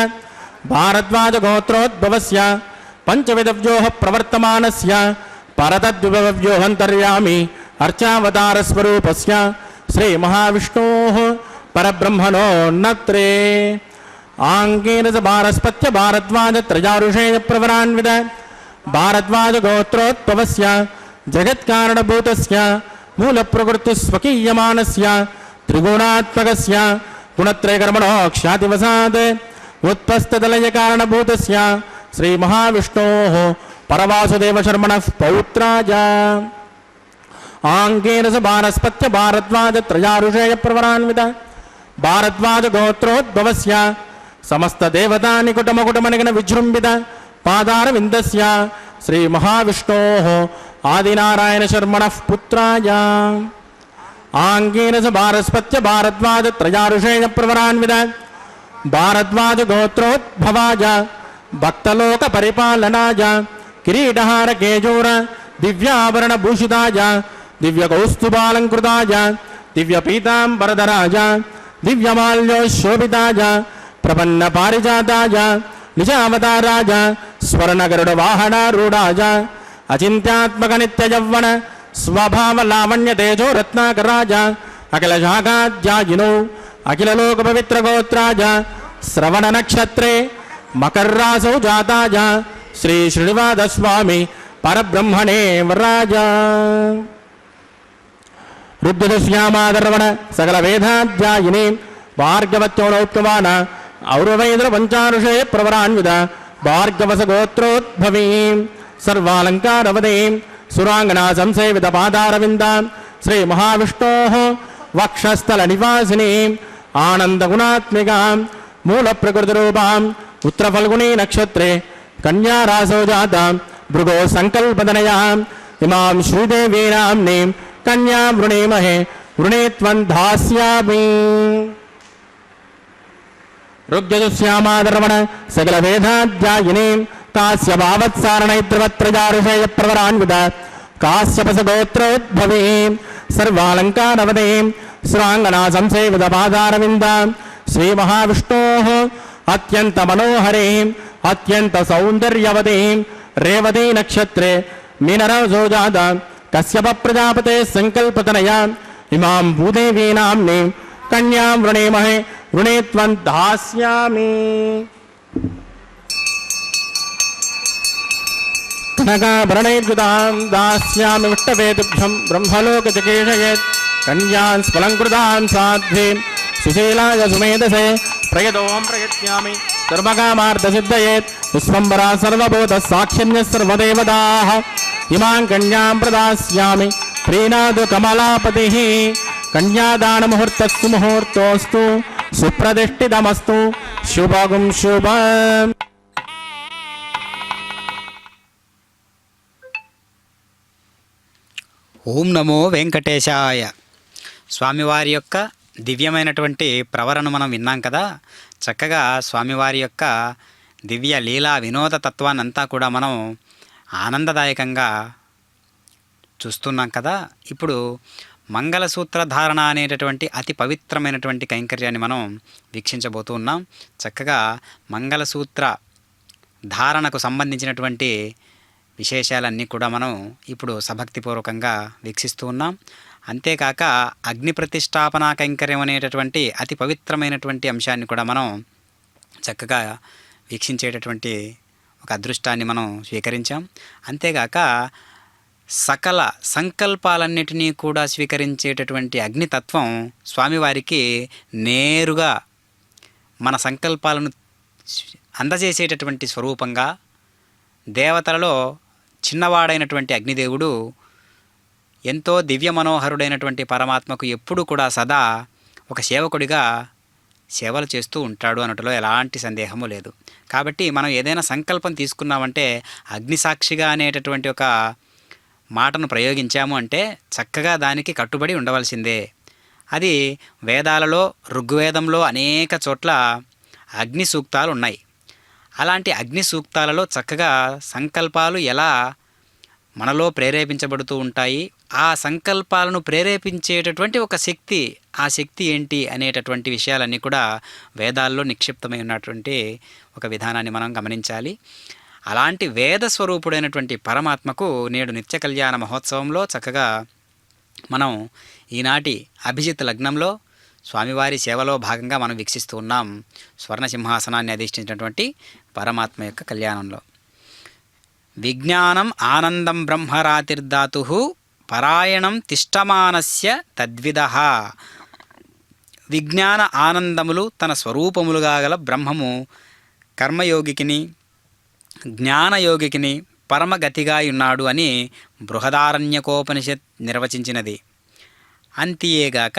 भारद्वाजगोत्रोद्भवस्य पञ्चविधव्योः प्रवर्तमानस्य परतद्विभव्योऽन्तर्यामि अर्चावतारस्वरूपस्य श्रीमहाविष्णोः परब्रह्मणो नत्रे आङ्गेन स भारस्पत्य भारद्वाजत्रयारुषेयप्रवरान्वित भारद्वाजगोत्रोद्भवस्य जगत्कारणभूतस्य मूलप्रकृतिस्वकीयमानस्य त्रिगुणात्मकस्य गुणत्रयकर्मणो ख्यातिवशात् उत्पस्तदलयकारणभूतस्य श्रीमहाविष्णोः परवासुदेवशर्मणः पौत्राय आङ्गेन स भारस्पत्य भारद्वाजत्रयारुषेयप्रवरान्वित भारद्वाजगोत्रोद्भवस्य समस्तदेवतानिकुटमकुटमनिगण विजृम्भित पादारविन्दस्य श्रीमहाविष्णोः आदिनारायणशर्मणः पुत्राय आङ्गेन स भारस्पत्य भारद्वाजत्रयारुषेयप्रवरान्वित भारद्वाजगोत्रोद्भवाय भक्तलोकपरिपालनाय किरीटहारकेजूर दिव्याभरणभूषिताय दिव्यकौस्तुभालङ्कृताय दिव्यपीताम्बरधराय दिव्यमाल्योशोभिताय प्रपन्नपारिजाताय निजावताराय स्वर्णगरुडवाहनारूढाय अचिन्त्यात्मकनित्ययौवन स्वभावलावण्यतेजो रत्नाकराय अखिलशाखाध्यायिनो अखिललोकपवित्रगोत्राय श्रवणनक्षत्रे मकर्रासौ जाताय श्रीश्रीनिवासस्वामी परब्रह्मणे वराय रुद्रश्यामादर्वण सकलवेदाध्यायिनी भार्गवत्योनोक्तवान् औरवैन्द्रपञ्चारुषे प्रवरान्वित भार्गवसगोत्रोद्भवीं सर्वालङ्कारवतीं सुराङ्गना संसेवितपादारविन्दां श्रीमहाविष्णोः वक्षस्थलनिवासिनीम् आनन्दगुणात्मिकां मूलप्रकृतिरूपां उत्तरफल्गुनी नक्षत्रे कन्यारासौ जातां भृगो सङ्कल्पतनयाम् इमां श्रीदेवी नाम्नीं कन्यां वृणीमहे वृणीत्वं धास्यामि। ऋग्यजुश्यामादर्वण सकलवेदाध्यायिनीं काश्यपावत्सारणैत्रवत्रजारुषेयप्रवरान्वित काश्यपसगोत्रोद्भवीं सर्वालङ्कारवतीं सुराङ्गना संसेवितपादारविन्दां श्रीमहाविष्णोः अत्यन्तमनोहरीं अत्यन्तसौन्दर्यवतीं रेवती नक्षत्रे मीनरासौ जातां कश्यपप्रजापतेः सङ्कल्पतनया ఇమాం భూదేవీనాంని కన్యాం వృణేమహే వృణే త్వం దాస్యామి. కనకాభరణైర్యుతాం దాస్యామి విష్టవేతుభ్యం బ్రహ్మలోకచకేషయేత్ కన్యాన్ స్ఫలంకృతాం సాధ్వీం సుశీలాయ సుమేధసే ప్రయతోం ప్రయత్యామి సర్వకామార్థసిద్ధయేత్ విశ్వంబరా సర్వభూత సాక్షిణ్య సర్వదేవతాః ఇమాం కన్యాం ప్రదాస్యామి ప్రీణాదు కమలాపతిః. కన్యాదానముహూర్తస్సు ముహూర్తోస్తు సుప్రతిష్ఠితమస్తు శుభం శుభం. ఓం నమో వెంకటేశాయ. స్వామివారి యొక్క దివ్యమైనటువంటి ప్రవరను మనం విన్నాం కదా. చక్కగా స్వామివారి యొక్క దివ్య లీలా వినోద తత్వాన్నంతా కూడా మనం ఆనందదాయకంగా చూస్తున్నాం కదా. ఇప్పుడు మంగళసూత్ర ధారణ అనేటటువంటి అతి పవిత్రమైనటువంటి కైంకర్యాన్ని మనం వీక్షించబోతూ ఉన్నాం. చక్కగా మంగళసూత్ర ధారణకు సంబంధించినటువంటి విశేషాలన్నీ కూడా మనం ఇప్పుడు సభక్తిపూర్వకంగా వీక్షిస్తూ ఉన్నాం. అంతేకాక అగ్ని ప్రతిష్టాపన కైంకర్యం అనేటటువంటి అతి పవిత్రమైనటువంటి అంశాన్ని కూడా మనం చక్కగా వీక్షించేటటువంటి ఒక అదృష్టాన్ని మనం స్వీకరించాం. అంతేగాక సకల సంకల్పాలన్నిటినీ కూడా స్వీకరించేటటువంటి అగ్నితత్వం స్వామివారికి నేరుగా మన సంకల్పాలను అందజేసేటటువంటి స్వరూపంగా, దేవతలలో చిన్నవాడైనటువంటి అగ్నిదేవుడు ఎంతో దివ్య మనోహరుడైనటువంటి పరమాత్మకు ఎప్పుడు కూడా సదా ఒక సేవకుడిగా సేవలు చేస్తూ ఉంటాడు అనటంలో ఎలాంటి సందేహము లేదు. కాబట్టి మనం ఏదైనా సంకల్పం తీసుకున్నామంటే అగ్నిసాక్షిగా అనేటటువంటి ఒక మాటను ప్రయోగించాము అంటే చక్కగా దానికి కట్టుబడి ఉండవలసిందే. అది వేదాలలో ఋగ్వేదంలో అనేక చోట్ల అగ్ని సూక్తాలు ఉన్నాయి. అలాంటి అగ్ని సూక్తాలలో చక్కగా సంకల్పాలు ఎలా మనలో ప్రేరేపించబడుతూ ఉంటాయి, ఆ సంకల్పాలను ప్రేరేపించేటటువంటి ఒక శక్తి, ఆ శక్తి ఏంటి అనేటటువంటి విషయాలన్నీ కూడా వేదాల్లో నిక్షిప్తమై ఉన్నటువంటి ఒక విధానాన్ని మనం గమనించాలి. అలాంటి వేద స్వరూపుడైనటువంటి పరమాత్మకు నేడు నిత్య కళ్యాణ మహోత్సవంలో చక్కగా మనం ఈనాటి అభిజిత్ లగ్నంలో స్వామివారి సేవలో భాగంగా మనం వీక్షిస్తూ ఉన్నాం. స్వర్ణ సింహాసనాన్ని అధిష్ఠించినటువంటి పరమాత్మ యొక్క కళ్యాణంలో విజ్ఞానం ఆనందం బ్రహ్మరాతిర్ధాతు పరాయణం తిష్టమానస్య తద్విదః. విజ్ఞాన ఆనందములు తన స్వరూపములుగా గల బ్రహ్మము కర్మయోగికిని జ్ఞానయోగికిని పరమగతిగా ఉన్నాడు అని బృహదారణ్యకోపనిషత్ నిర్వచించినది. అంతియేగాక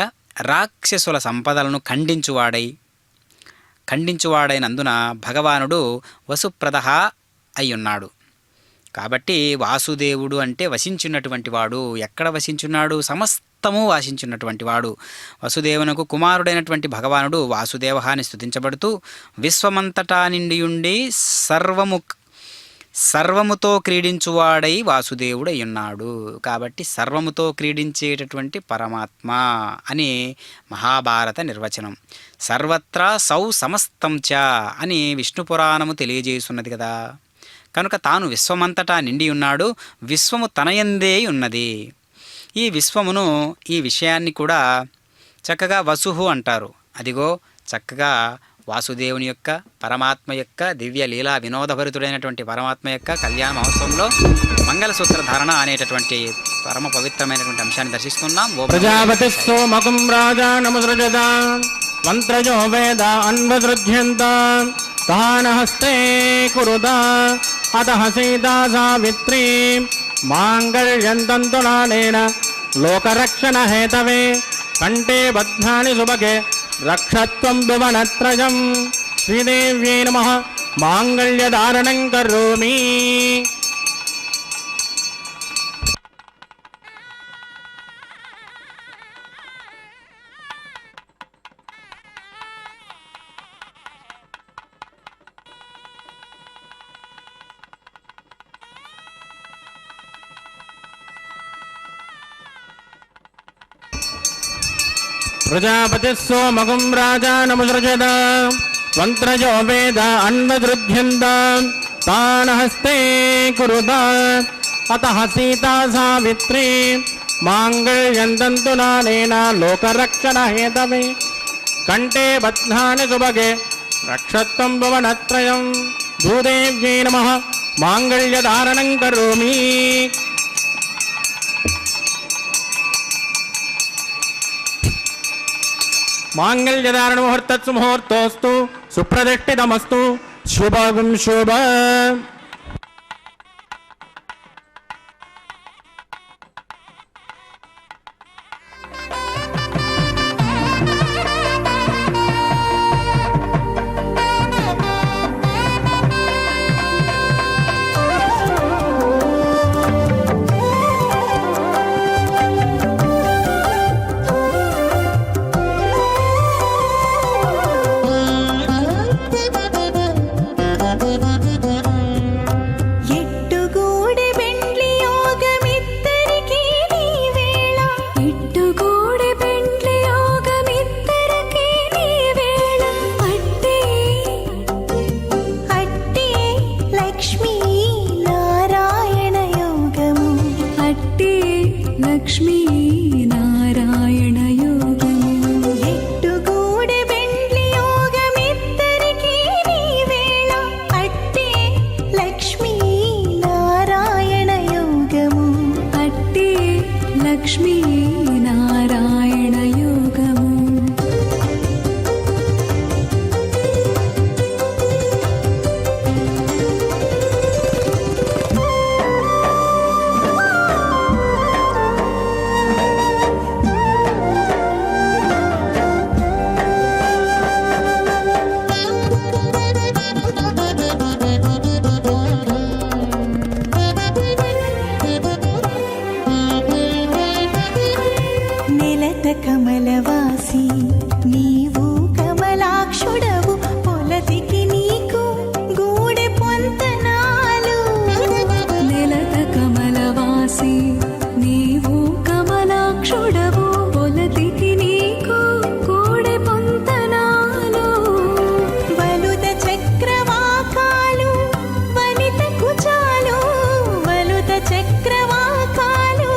రాక్షసుల సంపదలను ఖండించువాడైనందున భగవానుడు వసుప్రదః అయ్యున్నాడు. కాబట్టి వాసుదేవుడు అంటే వసించున్నటువంటి వాడు. ఎక్కడ వసించున్నాడు? సమస్తము వాసించున్నటువంటి వాడు. వసుదేవునకు కుమారుడైనటువంటి భగవానుడు వాసుదేవహాన్ని స్తుతించబడుతూ విశ్వమంతటా నిండియుండి సర్వముతో క్రీడించువాడై వాసుదేవుడు అయ్యున్నాడు. కాబట్టి సర్వముతో క్రీడించేటటువంటి పరమాత్మ అని మహాభారత నిర్వచనం. సర్వత్రా సౌ సమస్తం చ అని విష్ణు పురాణము తెలియజేస్తున్నది కదా. కనుక తాను విశ్వమంతటా నిండి ఉన్నాడు, విశ్వము తనయందే ఉన్నది. ఈ విశ్వమును, ఈ విషయాన్ని కూడా చక్కగా వసుహు అంటారు. అదిగో చక్కగా వాసుదేవుని యొక్క పరమాత్మ యొక్క దివ్య లీలా వినోదభరితుడైనటువంటి పరమాత్మ యొక్క కళ్యాణ మహోత్సవంలో మంగళసూత్ర ధారణ అనేటటువంటి పరమ పవిత్రమైనటువంటి అంశాన్ని దర్శిస్తున్నాం. ప్రజాపతి సోమకం రాజా నమసృజత మంత్రజో వేద అన్వసృజ్యంత తానహస్తే కురుత అతః సీతా సావిత్రీ మాంగళ్యంతంతునానేన లోకరక్షణ హేతవే కంఠే బధ్నాని సుభగే రక్షత్వం భువనత్రయం. శ్రీదేవ్యై నమః. మాంగళ్యధారణం కరోమి. ప్రజాపతి సోమకం రాజా నమసృజత మంత్రజో వేద అన్వసృజ్యంత తానహస్తే కురుత అతః సీతా సావిత్రీ మాంగళ్యంతంతు నానేన లోకరక్షణ హేతవే కంఠే బధ్నాని సుభగే రక్షత్వం భువనత్రయం భూదేవ్యై నమః మాంగళ్యధారణం కరోమి. మాంగళ్యధారణ ముహూర్తత్సు ముహూర్తోస్తు సుప్రతిష్ఠితమస్తు శుభం శుభ. కమలవాసి నీవు కమలాక్షుడవు పొలతికి నీకు గూడె పొంతనాలు. నెలత కమలవాసి నీవు కమలాక్షుడవు పొలతికి నీకు గూడె పొంతనాలు. వలుద చక్రవాకాలు వనిత కుచాలు వలుద చక్రవాకాలు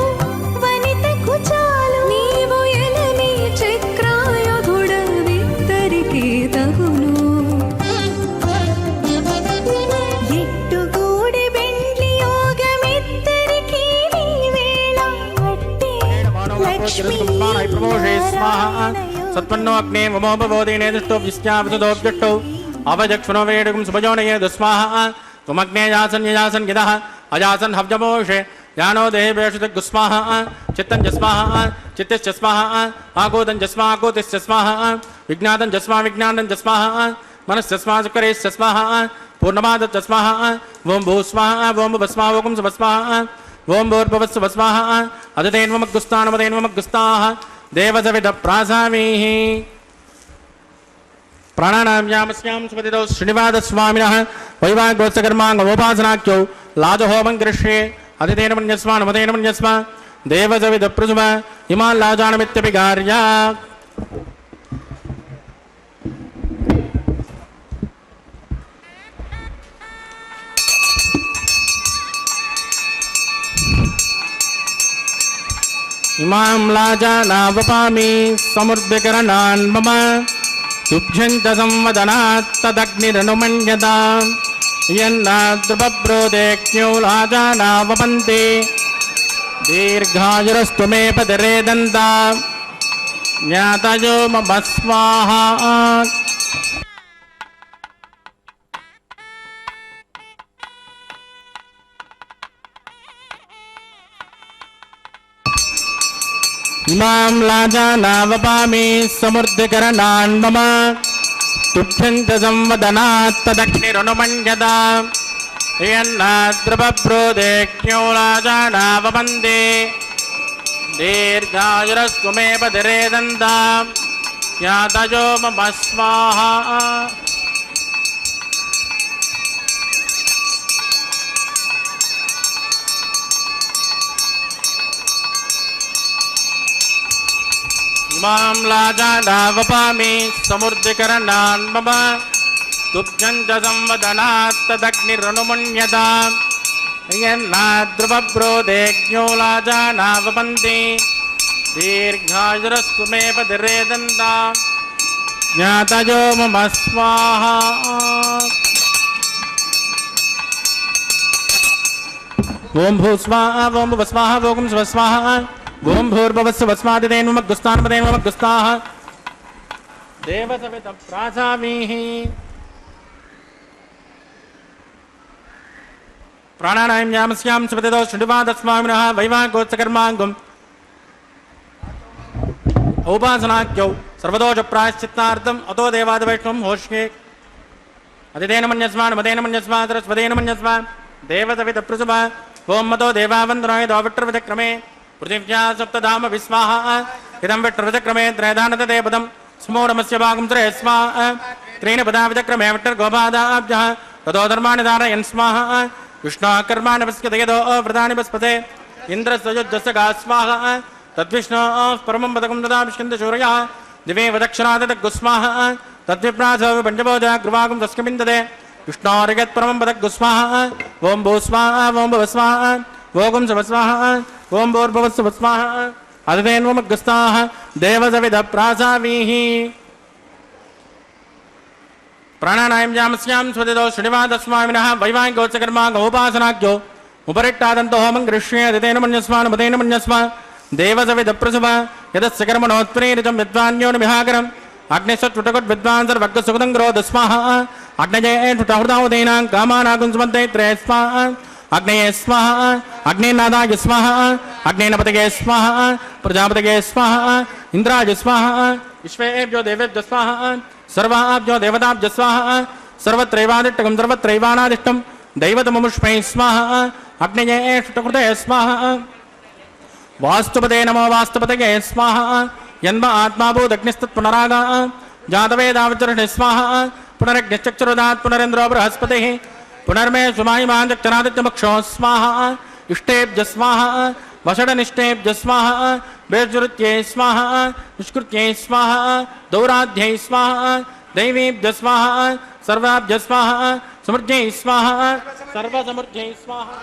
వనిత కుచాలు. నీవు ఎలని చక్రాయుధుడవిద్దరికి తగును. ఎట్టుగూడి బెండ్లి యోగమిద్దరికి నీ వేళ అట్టే లక్ష్మీ సత్వన్నో అగ్నే వమోపబోధేనే దుష్టో విశ్యావసుదోభ్యష్టౌ అవజక్షుణో వేడుకం సుభజోనయే దుస్వాహ త్వమగ్నే యాసన్ యయాసన్ గిదః అయాసన్ హవ్యమోషే యానో దేవేషు గుస్వాహ చిత్తం జస్వాహ చిత్తిశ్చస్వాహ ఆగోదం జస్మా ఆగోతిశ్చస్వాహ విజ్ఞాతం జస్మా విజ్ఞానం జస్వాహ మనశ్చస్మా సుకరేశ్చస్వాహ పూర్ణమాద జస్వాహ ఓం భూస్వాహ ఓం భస్మా ఓం సుభస్వాహ ఓం భూర్భువస్సు భస్వాహ అదతేన్వమగ్గుస్థానమదేన్వమగ్గుస్తాః దేవసవిధ ప్రాసామీః. ప్రాణానామ్యామస్యాం స్మృతితో శ్రీనివాసస్వామినః వైవాగోత్సకర్మాంగోపాసనాఖ్యౌ లాజహోమం కరిష్యే అదితేన మన్యస్మ నమదేన మన్యస్మ దేవసవిధ పృథుమ ఇమాన్ లాజానమిత్యపి గార్య. ఇమాం లాజానావపామి సమృద్ధికరణాన్ మమ తుభ్యంత సంవదనాత్ తదగ్నిరనుమన్యత యన్నాద్రుపబ్రోదేక్ష్యౌ లాజానావపంతే దీర్ఘాయురస్తు మే పతిరేదంత జ్ఞాతయో మమ స్వాహా. ఇమాం లాజానావపామి సమృద్ధికరణాన్ మమ తుభ్యంత సంవదనాత్ తదగ్నిరనుమన్యత యన్నాద్రుపబ్రోదేక్ష్యౌ లాజానావపంతే దీర్ఘాయురస్తు మే పతిరేదంత జ్ఞాతయో మమ స్వాహా. ఇమాం లాజానావపామి సమృద్ధికరణాన్ మమ తుభ్యంత సంవదనాత్ తదగ్నిరనుమన్యత यन्नाद्रुवब्रोदेज्ञोलाजानावपन्ति दीर्घायुरस्तु मे पतिरेदन्ता ज्ञातयो मम स्वाहा ओम भूस्वाहा ओम भुवस्वाहा ओम स्वस्वाहा ओम भूर्भुवस्वस्मादिदेन्मग्गुस्तान्मदेन्मग्गुस्ताः देवसवितं प्रासामीः प्राणानां यामस्यां सुपतितो शृण्वादस्वामिनः वैवाहिकोत्सकर्माङ्गम् औपासनाख्यौ सर्वदोषप्रायश्चित्तार्थम् अतो देवादिवैष्णवं होष्ये अतिथेन मन्यस्मान् मदेन मन्यस्मान् सरस्वतेन मन्यस्मान् देवसवितप्रसुभा ओम मतो देवावन्दनाय द्वाविट्रविचक्रमे पृथिव्या सप्तधाम विस्वाहा इदं विट्रविचक्रमे त्रयधानतते पदं स्मो नमस्य भागं त्रय स्वाहा त्रीणि पदा विचक्रमे विट्टर्गोपादाभ्यः ततो धर्माणि धारयन् स्वाहा विष्णुः कर्माणि पश्यते यतो व्रतानि पस्पते इन्द्रस्य युज्यस्य गा स्वाहा तद्विष्णोः परमं पदकं तदा विष्कन्दशूरयः दिवे वदक्षिणादतग्गुस्वाहा तद्विप्रासो पञ्चभोजा गृवागं तस्कमिन्दते विष्णोर्यत्परमं पदग्गुस्वाहा ओम भूस्वाहा ओम भुवस्वाहा ओम स्वस्वाहा ओम भूर्भुवस्वस्वाहा अदितेन्वमग्गुस्ताः देवसविदप्रासावीः प्राणानां यामस्यां स्वदितो श्रीनिवासस्वामिनः वैवाहिकोत्सकर्माङ्गोपासनाख्यो उपरिट्टादन्तो होमं गृह्ये अदितेन मन्यस्मान् मदेन मन्यस्मान् देवसविदप्रसुभा यदस्य कर्मणोत्प्रेरितं विद्वान्योनिमिहाकरम् अग्निशत्रुटकुट्विद्वान् सर्वज्ञसुगतं क्रोधस्वाहा अग्नये ठुटहृदावदेनां कामानागुंसमन्ते त्रये स्वाहा अग्नये स्वाहा अग्नेनादाय स्वाहा अग्नेनपतये स्वाहा प्रजापतये स्वाहा इंद्राय स्वाहा विश्वेभ्यो देवेभ्यो स्वाहा सर्वाभ्यो देवताभ्यो स्वाहा सर्वत्रैवादिष्टकं सर्वत्रैवानादिष्टं दैवतममुष्मै स्वाहा अग्नये ठुटहृदये स्वाहा वास्तुपते नमो वास्तुपतये स्वाहा यन्म आत्मा भूदग्निस्तत्पुनरागा जातवेदावचरणे स्वाहा पुनरग्निश्चक्षुरुदात् पुनरेन्द्रो बृहस्पतिः पुनर्मे सुमाहिमान् चक्षरादित्यमक्षो स्वाहा इष्टेभ्य स्वाहा वषडनिष्टेभ्य स्वाहा बेजुरुत्यै स्वाहा निष्कृत्यै स्वाहा दौराध्यै स्वाहा दैवीभ्य स्वाहा सर्वाभ्य स्वाहा समृद्ध्यै स्वाहा सर्वसमृद्ध्यै स्वाहा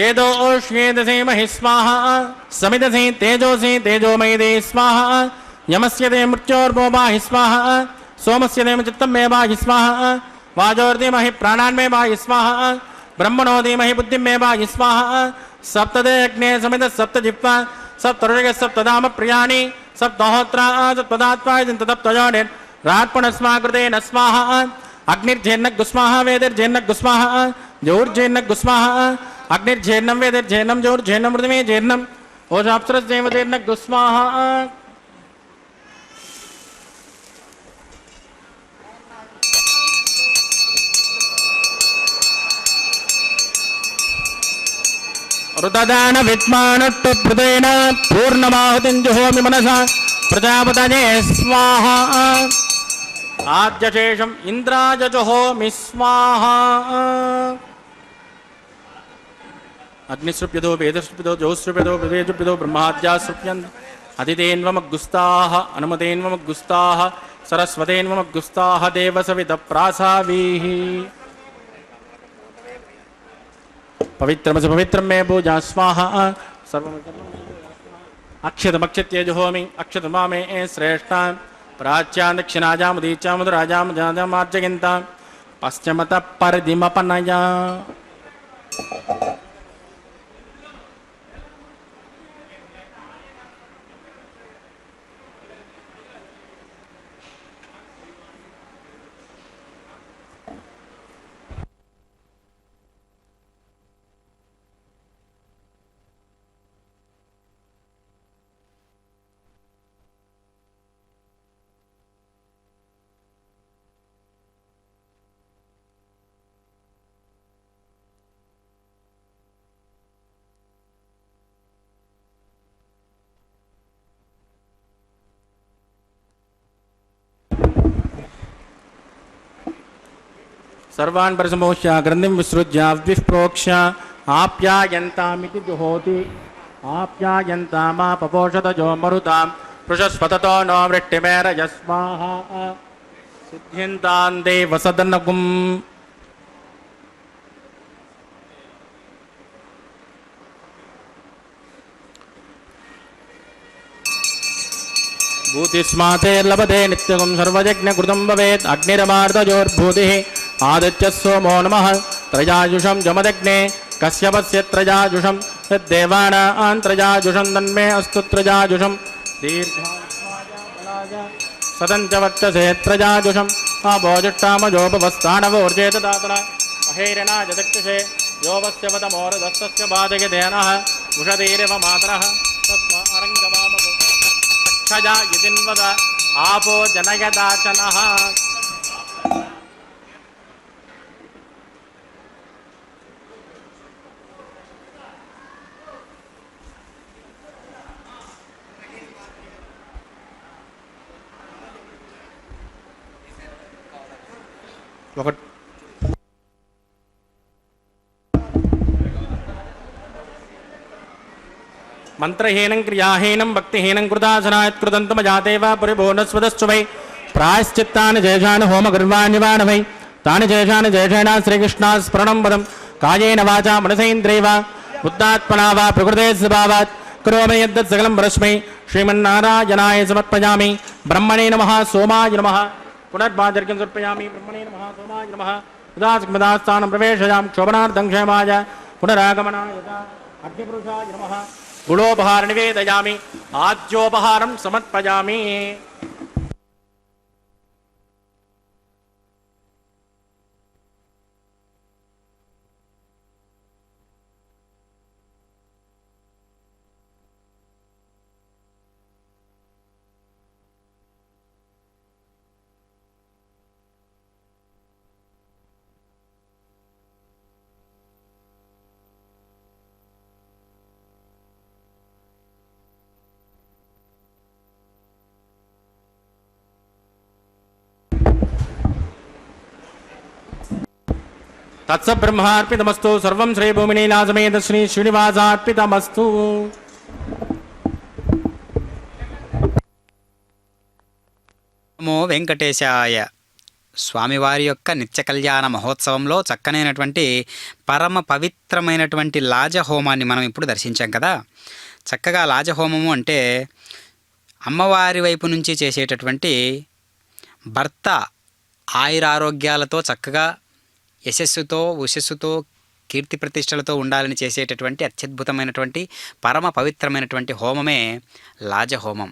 येदो ओष्येदसे महि स्वाहा समिदसे तेजोसे तेजोमयदे स्वाहा यमस्य दे मृत्योर्मोबाहि स्वाहा सोमस्य देम चित्तं मे बाहि स्वाहा वाजोर्धीमहि प्राणान् मे बाहि स्वाहा ब्रह्मणो धीमहि बुद्धिं मे बाहि स्वाहा सप्तदे अग्ने समिद सप्तजिह्वा सप्तऋषिः सप्तधाम प्रियाणि सप्तहोत्रा सप्तदात्वा तदप्तयोनिर् रात्पणस्माकृतेन स्वाहा अग्निर्जेन्नगुस्वाहा वेदिर्जेन्नगुस्वाहा जोर्जेन्नगुस्वाहा अग्निर्जेन्नं वेदिर्जेन्नं जोर्जेन्नं मृतिमे जेन्नम् ओषाप्सरस्येवजेन्नगुस्वाहा ऋतदान विद्मानट्टु प्रदेन पूर्णमाहुतिं जुहोमि मनसा प्रजापतये स्वाहा आद्यशेषम् इन्द्राय जुहोमि स्वाहा अग्निश्रुप्यतो वेदश्रुप्यतो जोश्रुप्यतो वेदश्रुप्यतो ब्रह्माद्याश्रुप्यन् अदितेन्वमग्गुस्ताः अनुमतेन्वमग्गुस्ताः सरस्वतेन्वमग्गुस्ताः देवसवितप्रासावीः पवित्रमसि पवित्रं मे पूजा स्वाहा अक्षतमक्षत्ये जुहोमि अक्षतमा मे श्रेष्ठां प्राच्यां दक्षिणाजां उदीचां मधुराजां जाजामार्जयन्तां पश्चिमतः परिधिमपनया सर्वान् परिसमोह्य ग्रन्थिं विसृज्य विप्रोक्ष्य आप्यायन्तामिति जुहोति आप्यायन्तामापपोषतजो मरुतां पृषस्पततो नो वृष्टिमेरयस्वाहा सिद्ध्यन्तां देवसदनगुम् भूतिस्मातेर्लभते नित्यगुं सर्वयज्ञकृतं भवेत् अग्निरमार्दयोर्भूतिः आदित्यः सोमो नमः त्रयाजुषं जमदग्ने कश्यपस्य त्रयाजुषं यद्देवानां त्रयाजुषं तन्मे अस्तु त्रयाजुषं दीर्घायुष्माय सदं च वर्तसे त्रयाजुषम् आभोजिष्ठामजोपवस्थानवोर्जेतदातन अहेरिणाय दक्षसे योगस्य वतमोरदस्तस्य बाधके धेनः उषधीरिव मातरः तस्मा अरङ्गवामको क्षजा यदिन्वद आपो जनयदाचनः ఒక మంత్రహీనం క్రియాహీనం భక్తిహీనం కృతాసనాయత్కృతంతమజాతేవ పరిభూర్ణస్వదశ్చ వై ప్రాయశ్చిత్తాని జేషాని హోమగర్వాణ్యవాణ వై తాని జేషాని జేషేణ శ్రీకృష్ణా స్మరణం పదం కాయేన వాచా మనసేంద్రియైవ బుద్ధాత్మనా వా ప్రకృతే స్వభావాత్ కరోమి యద్దత్ సకలం పరస్మై శ్రీమన్నారాయణాయ సమర్పయామి బ్రహ్మణే నమః సోమాయ నమః పునర్భాజర్గం సమర్పయామి బ్రహ్మణే నమః సోమాయ నమః ఉదాస్మదాస్థానం ప్రవేశయామి క్షోభనార్థం క్షేమాయ పునరాగమనాయ అగ్నిపురుషాయ నమః గుణోపహార నివేదయామి ఆద్యోపహారం సమర్పయామి. తత్సబ్రహ్మార్పితమస్తు సర్వం శ్రీభూమినీలాసమేత శ్రీ శ్రీనివాసార్పితమస్తు. నమో వెంకటేశాయ. స్వామివారి యొక్క నిత్య కళ్యాణ మహోత్సవంలో చక్కనైనటువంటి పరమ పవిత్రమైనటువంటి లాజహోమాన్ని మనం ఇప్పుడు దర్శించాం కదా. చక్కగా లాజహోమము అంటే అమ్మవారి వైపు నుంచి చేసేటటువంటి భర్త ఆయురారోగ్యాలతో చక్కగా యశస్సుతో ఉషస్సుతో కీర్తి ప్రతిష్టలతో ఉండాలని చేసేటటువంటి అత్యద్భుతమైనటువంటి పరమ పవిత్రమైనటువంటి హోమమే లాజహోమం.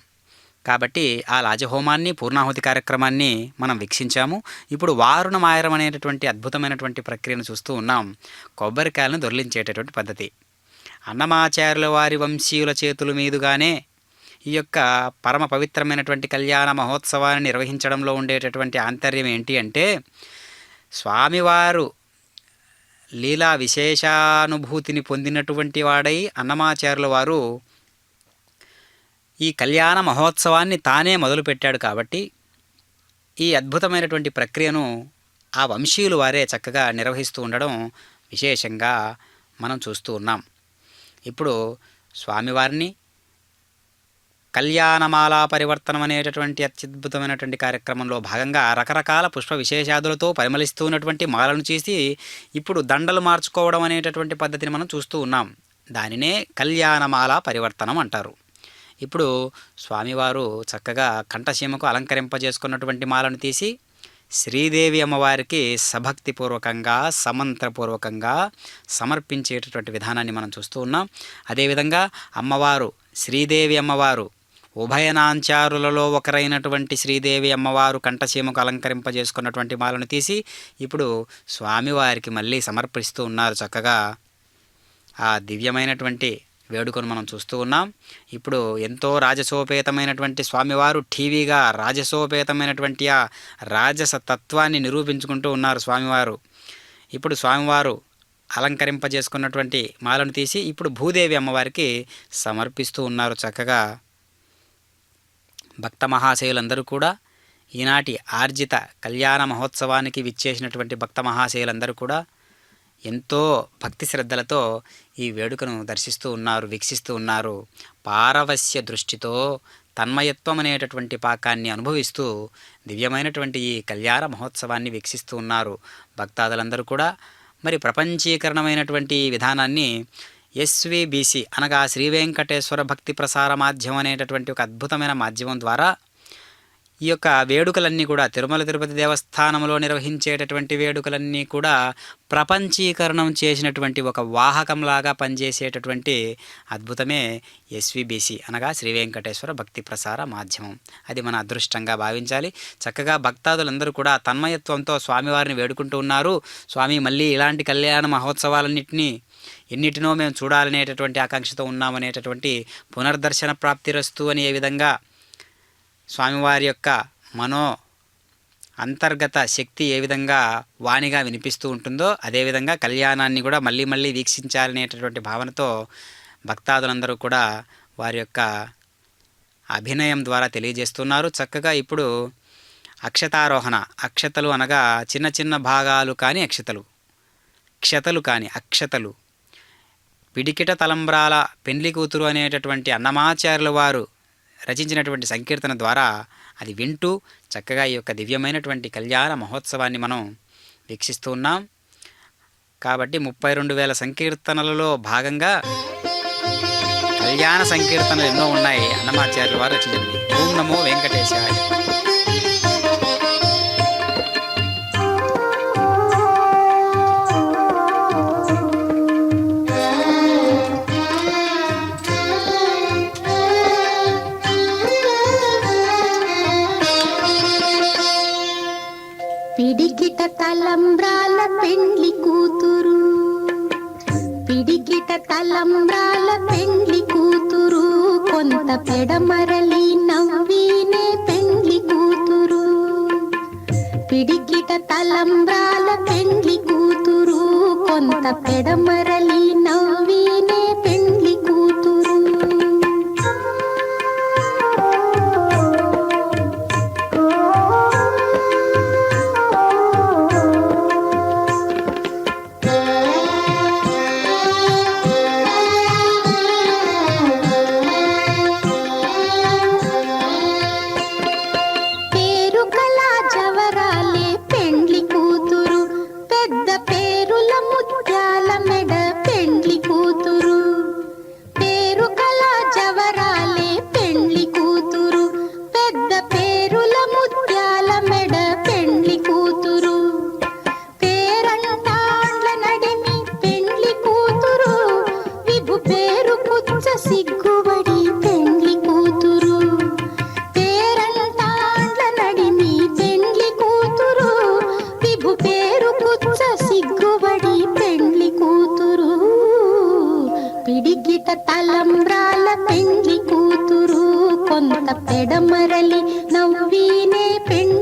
కాబట్టి ఆ లాజహోమాన్ని పూర్ణాహుతి కార్యక్రమాన్ని మనం వీక్షించాము. ఇప్పుడు వారుణమాయరం అనేటటువంటి అద్భుతమైనటువంటి ప్రక్రియను చూస్తూ ఉన్నాం. కొబ్బరికాయలను దొర్లించేటటువంటి పద్ధతి. అన్నమాచార్యుల వారి వంశీయుల చేతుల మీదుగానే ఈ యొక్క పరమ పవిత్రమైనటువంటి కళ్యాణ మహోత్సవాన్ని నిర్వహించడంలో ఉండేటటువంటి ఆంతర్యం ఏంటి అంటే, స్వామివారు లీలా విశేషానుభూతిని పొందినటువంటి వాడై అన్నమాచార్యుల వారు ఈ కళ్యాణ మహోత్సవాన్ని తానే మొదలుపెట్టాడు. కాబట్టి ఈ అద్భుతమైనటువంటి ప్రక్రియను ఆ వంశీయులు వారే చక్కగా నిర్వహిస్తూ ఉండడం విశేషంగా మనం చూస్తూ ఉన్నాం. ఇప్పుడు స్వామివారిని కళ్యాణమాలా పరివర్తనం అనేటటువంటి అత్యద్భుతమైనటువంటి కార్యక్రమంలో భాగంగా రకరకాల పుష్ప విశేషాదులతో పరిమళిస్తూ ఉన్నటువంటి మాలను చేసి ఇప్పుడు దండలు మార్చుకోవడం అనేటటువంటి పద్ధతిని మనం చూస్తూ ఉన్నాం. దానినే కళ్యాణమాల పరివర్తనం అంటారు. ఇప్పుడు స్వామివారు చక్కగా కంఠసీమకు అలంకరింపజేసుకున్నటువంటి మాలను తీసి శ్రీదేవి అమ్మవారికి సభక్తిపూర్వకంగా సమంత్రపూర్వకంగా సమర్పించేటటువంటి విధానాన్ని మనం చూస్తూ ఉన్నాం. అదేవిధంగా అమ్మవారు శ్రీదేవి అమ్మవారు ఉభయనాంచారులలో ఒకరైనటువంటి శ్రీదేవి అమ్మవారు కంఠసీమకు అలంకరింపజేసుకున్నటువంటి మాలను తీసి ఇప్పుడు స్వామివారికి మళ్ళీ సమర్పిస్తూ ఉన్నారు. చక్కగా ఆ దివ్యమైనటువంటి వేడుకను మనం చూస్తూ ఉన్నాం. ఇప్పుడు ఎంతో రాజసోపేతమైనటువంటి స్వామివారు టీవీగా రాజసోపేతమైనటువంటి ఆ రాజస తత్వాన్ని నిరూపించుకుంటూ ఉన్నారు స్వామివారు. ఇప్పుడు స్వామివారు అలంకరింపజేసుకున్నటువంటి మాలను తీసి ఇప్పుడు భూదేవి అమ్మవారికి సమర్పిస్తూ ఉన్నారు. చక్కగా భక్త మహాశయులందరూ కూడా ఈనాటి ఆర్జిత కళ్యాణ మహోత్సవానికి విచ్చేసినటువంటి భక్త మహాశయులందరూ కూడా ఎంతో భక్తి శ్రద్ధలతో ఈ వేడుకను దర్శిస్తూ ఉన్నారు, వీక్షిస్తూ ఉన్నారు. పారవస్య దృష్టితో తన్మయత్వం అనేటటువంటి పాకాన్ని అనుభవిస్తూ దివ్యమైనటువంటి ఈ కళ్యాణ మహోత్సవాన్ని వీక్షిస్తూ ఉన్నారు భక్తాదులందరూ కూడా. మరి ప్రపంచీకరణమైనటువంటి విధానాన్ని ఎస్విబిసి అనగా శ్రీ వెంకటేశ్వర భక్తి ప్రసార మాధ్యమం అనేటటువంటి ఒక అద్భుతమైన మాధ్యమం ద్వారా ఈ యొక్క వేడుకలన్నీ కూడా తిరుమల తిరుపతి దేవస్థానంలో నిర్వహించేటటువంటి వేడుకలన్నీ కూడా ప్రపంచీకరణం చేసినటువంటి ఒక వాహకంలాగా పనిచేసేటటువంటి అద్భుతమే ఎస్విబిసి అనగా శ్రీ వెంకటేశ్వర భక్తి ప్రసార మాధ్యమం. అది మన అదృష్టంగా భావించాలి. చక్కగా భక్తాదులందరూ కూడా తన్మయత్వంతో స్వామివారిని వేడుకుంటూ ఉన్నారు. స్వామి మళ్ళీ ఇలాంటి కళ్యాణ ఎన్నిటినో మేము చూడాలనేటటువంటి ఆకాంక్షతో ఉన్నామనేటటువంటి పునర్దర్శన ప్రాప్తిరస్తు అని ఏ విధంగా స్వామివారి యొక్క మనో అంతర్గత శక్తి ఏ విధంగా వాణిగా వినిపిస్తూ ఉంటుందో అదేవిధంగా కళ్యాణాన్ని కూడా మళ్ళీ మళ్ళీ వీక్షించాలనేటటువంటి భావనతో భక్తాదులందరూ కూడా వారి యొక్క అభినయం ద్వారా తెలియజేస్తున్నారు. చక్కగా ఇప్పుడు అక్షతారోహణ, అక్షతలు అనగా చిన్న చిన్న భాగాలు కాని అక్షతలు, క్షతలు కాని అక్షతలు, పిడికిట తలంబ్రాల పెండ్లి కూతురు అనేటటువంటి అన్నమాచార్యుల వారు రచించినటువంటి సంకీర్తన ద్వారా అది వింటూ చక్కగా ఈ యొక్క దివ్యమైనటువంటి కళ్యాణ మహోత్సవాన్ని మనం వీక్షిస్తూ ఉన్నాం. కాబట్టి 32,000 సంకీర్తనలలో భాగంగా కళ్యాణ సంకీర్తనలు ఎన్నో ఉన్నాయి అన్నమాచార్యుల వారు రచించినవి. ఓం నమో వెంకటేశాయ. పిడికిట తలంబ్రాల పెండ్లి కూతురు, పిడికిట తలంబ్రాల పెండ్లి కూతురు, కొంత పెడమరలి నవ్వినే పెండ్లి కూతురు. పిడికిట తలంబ్రాల పెండ్లి కూతురు, కొంత పెడమరలి నవ్వినే పెండ్లి కూతురు. పిడికిట తలంబ్రాల పెండ్లి కూతురు, కొంత పెడమరలి నవ్వినే పెండ్లి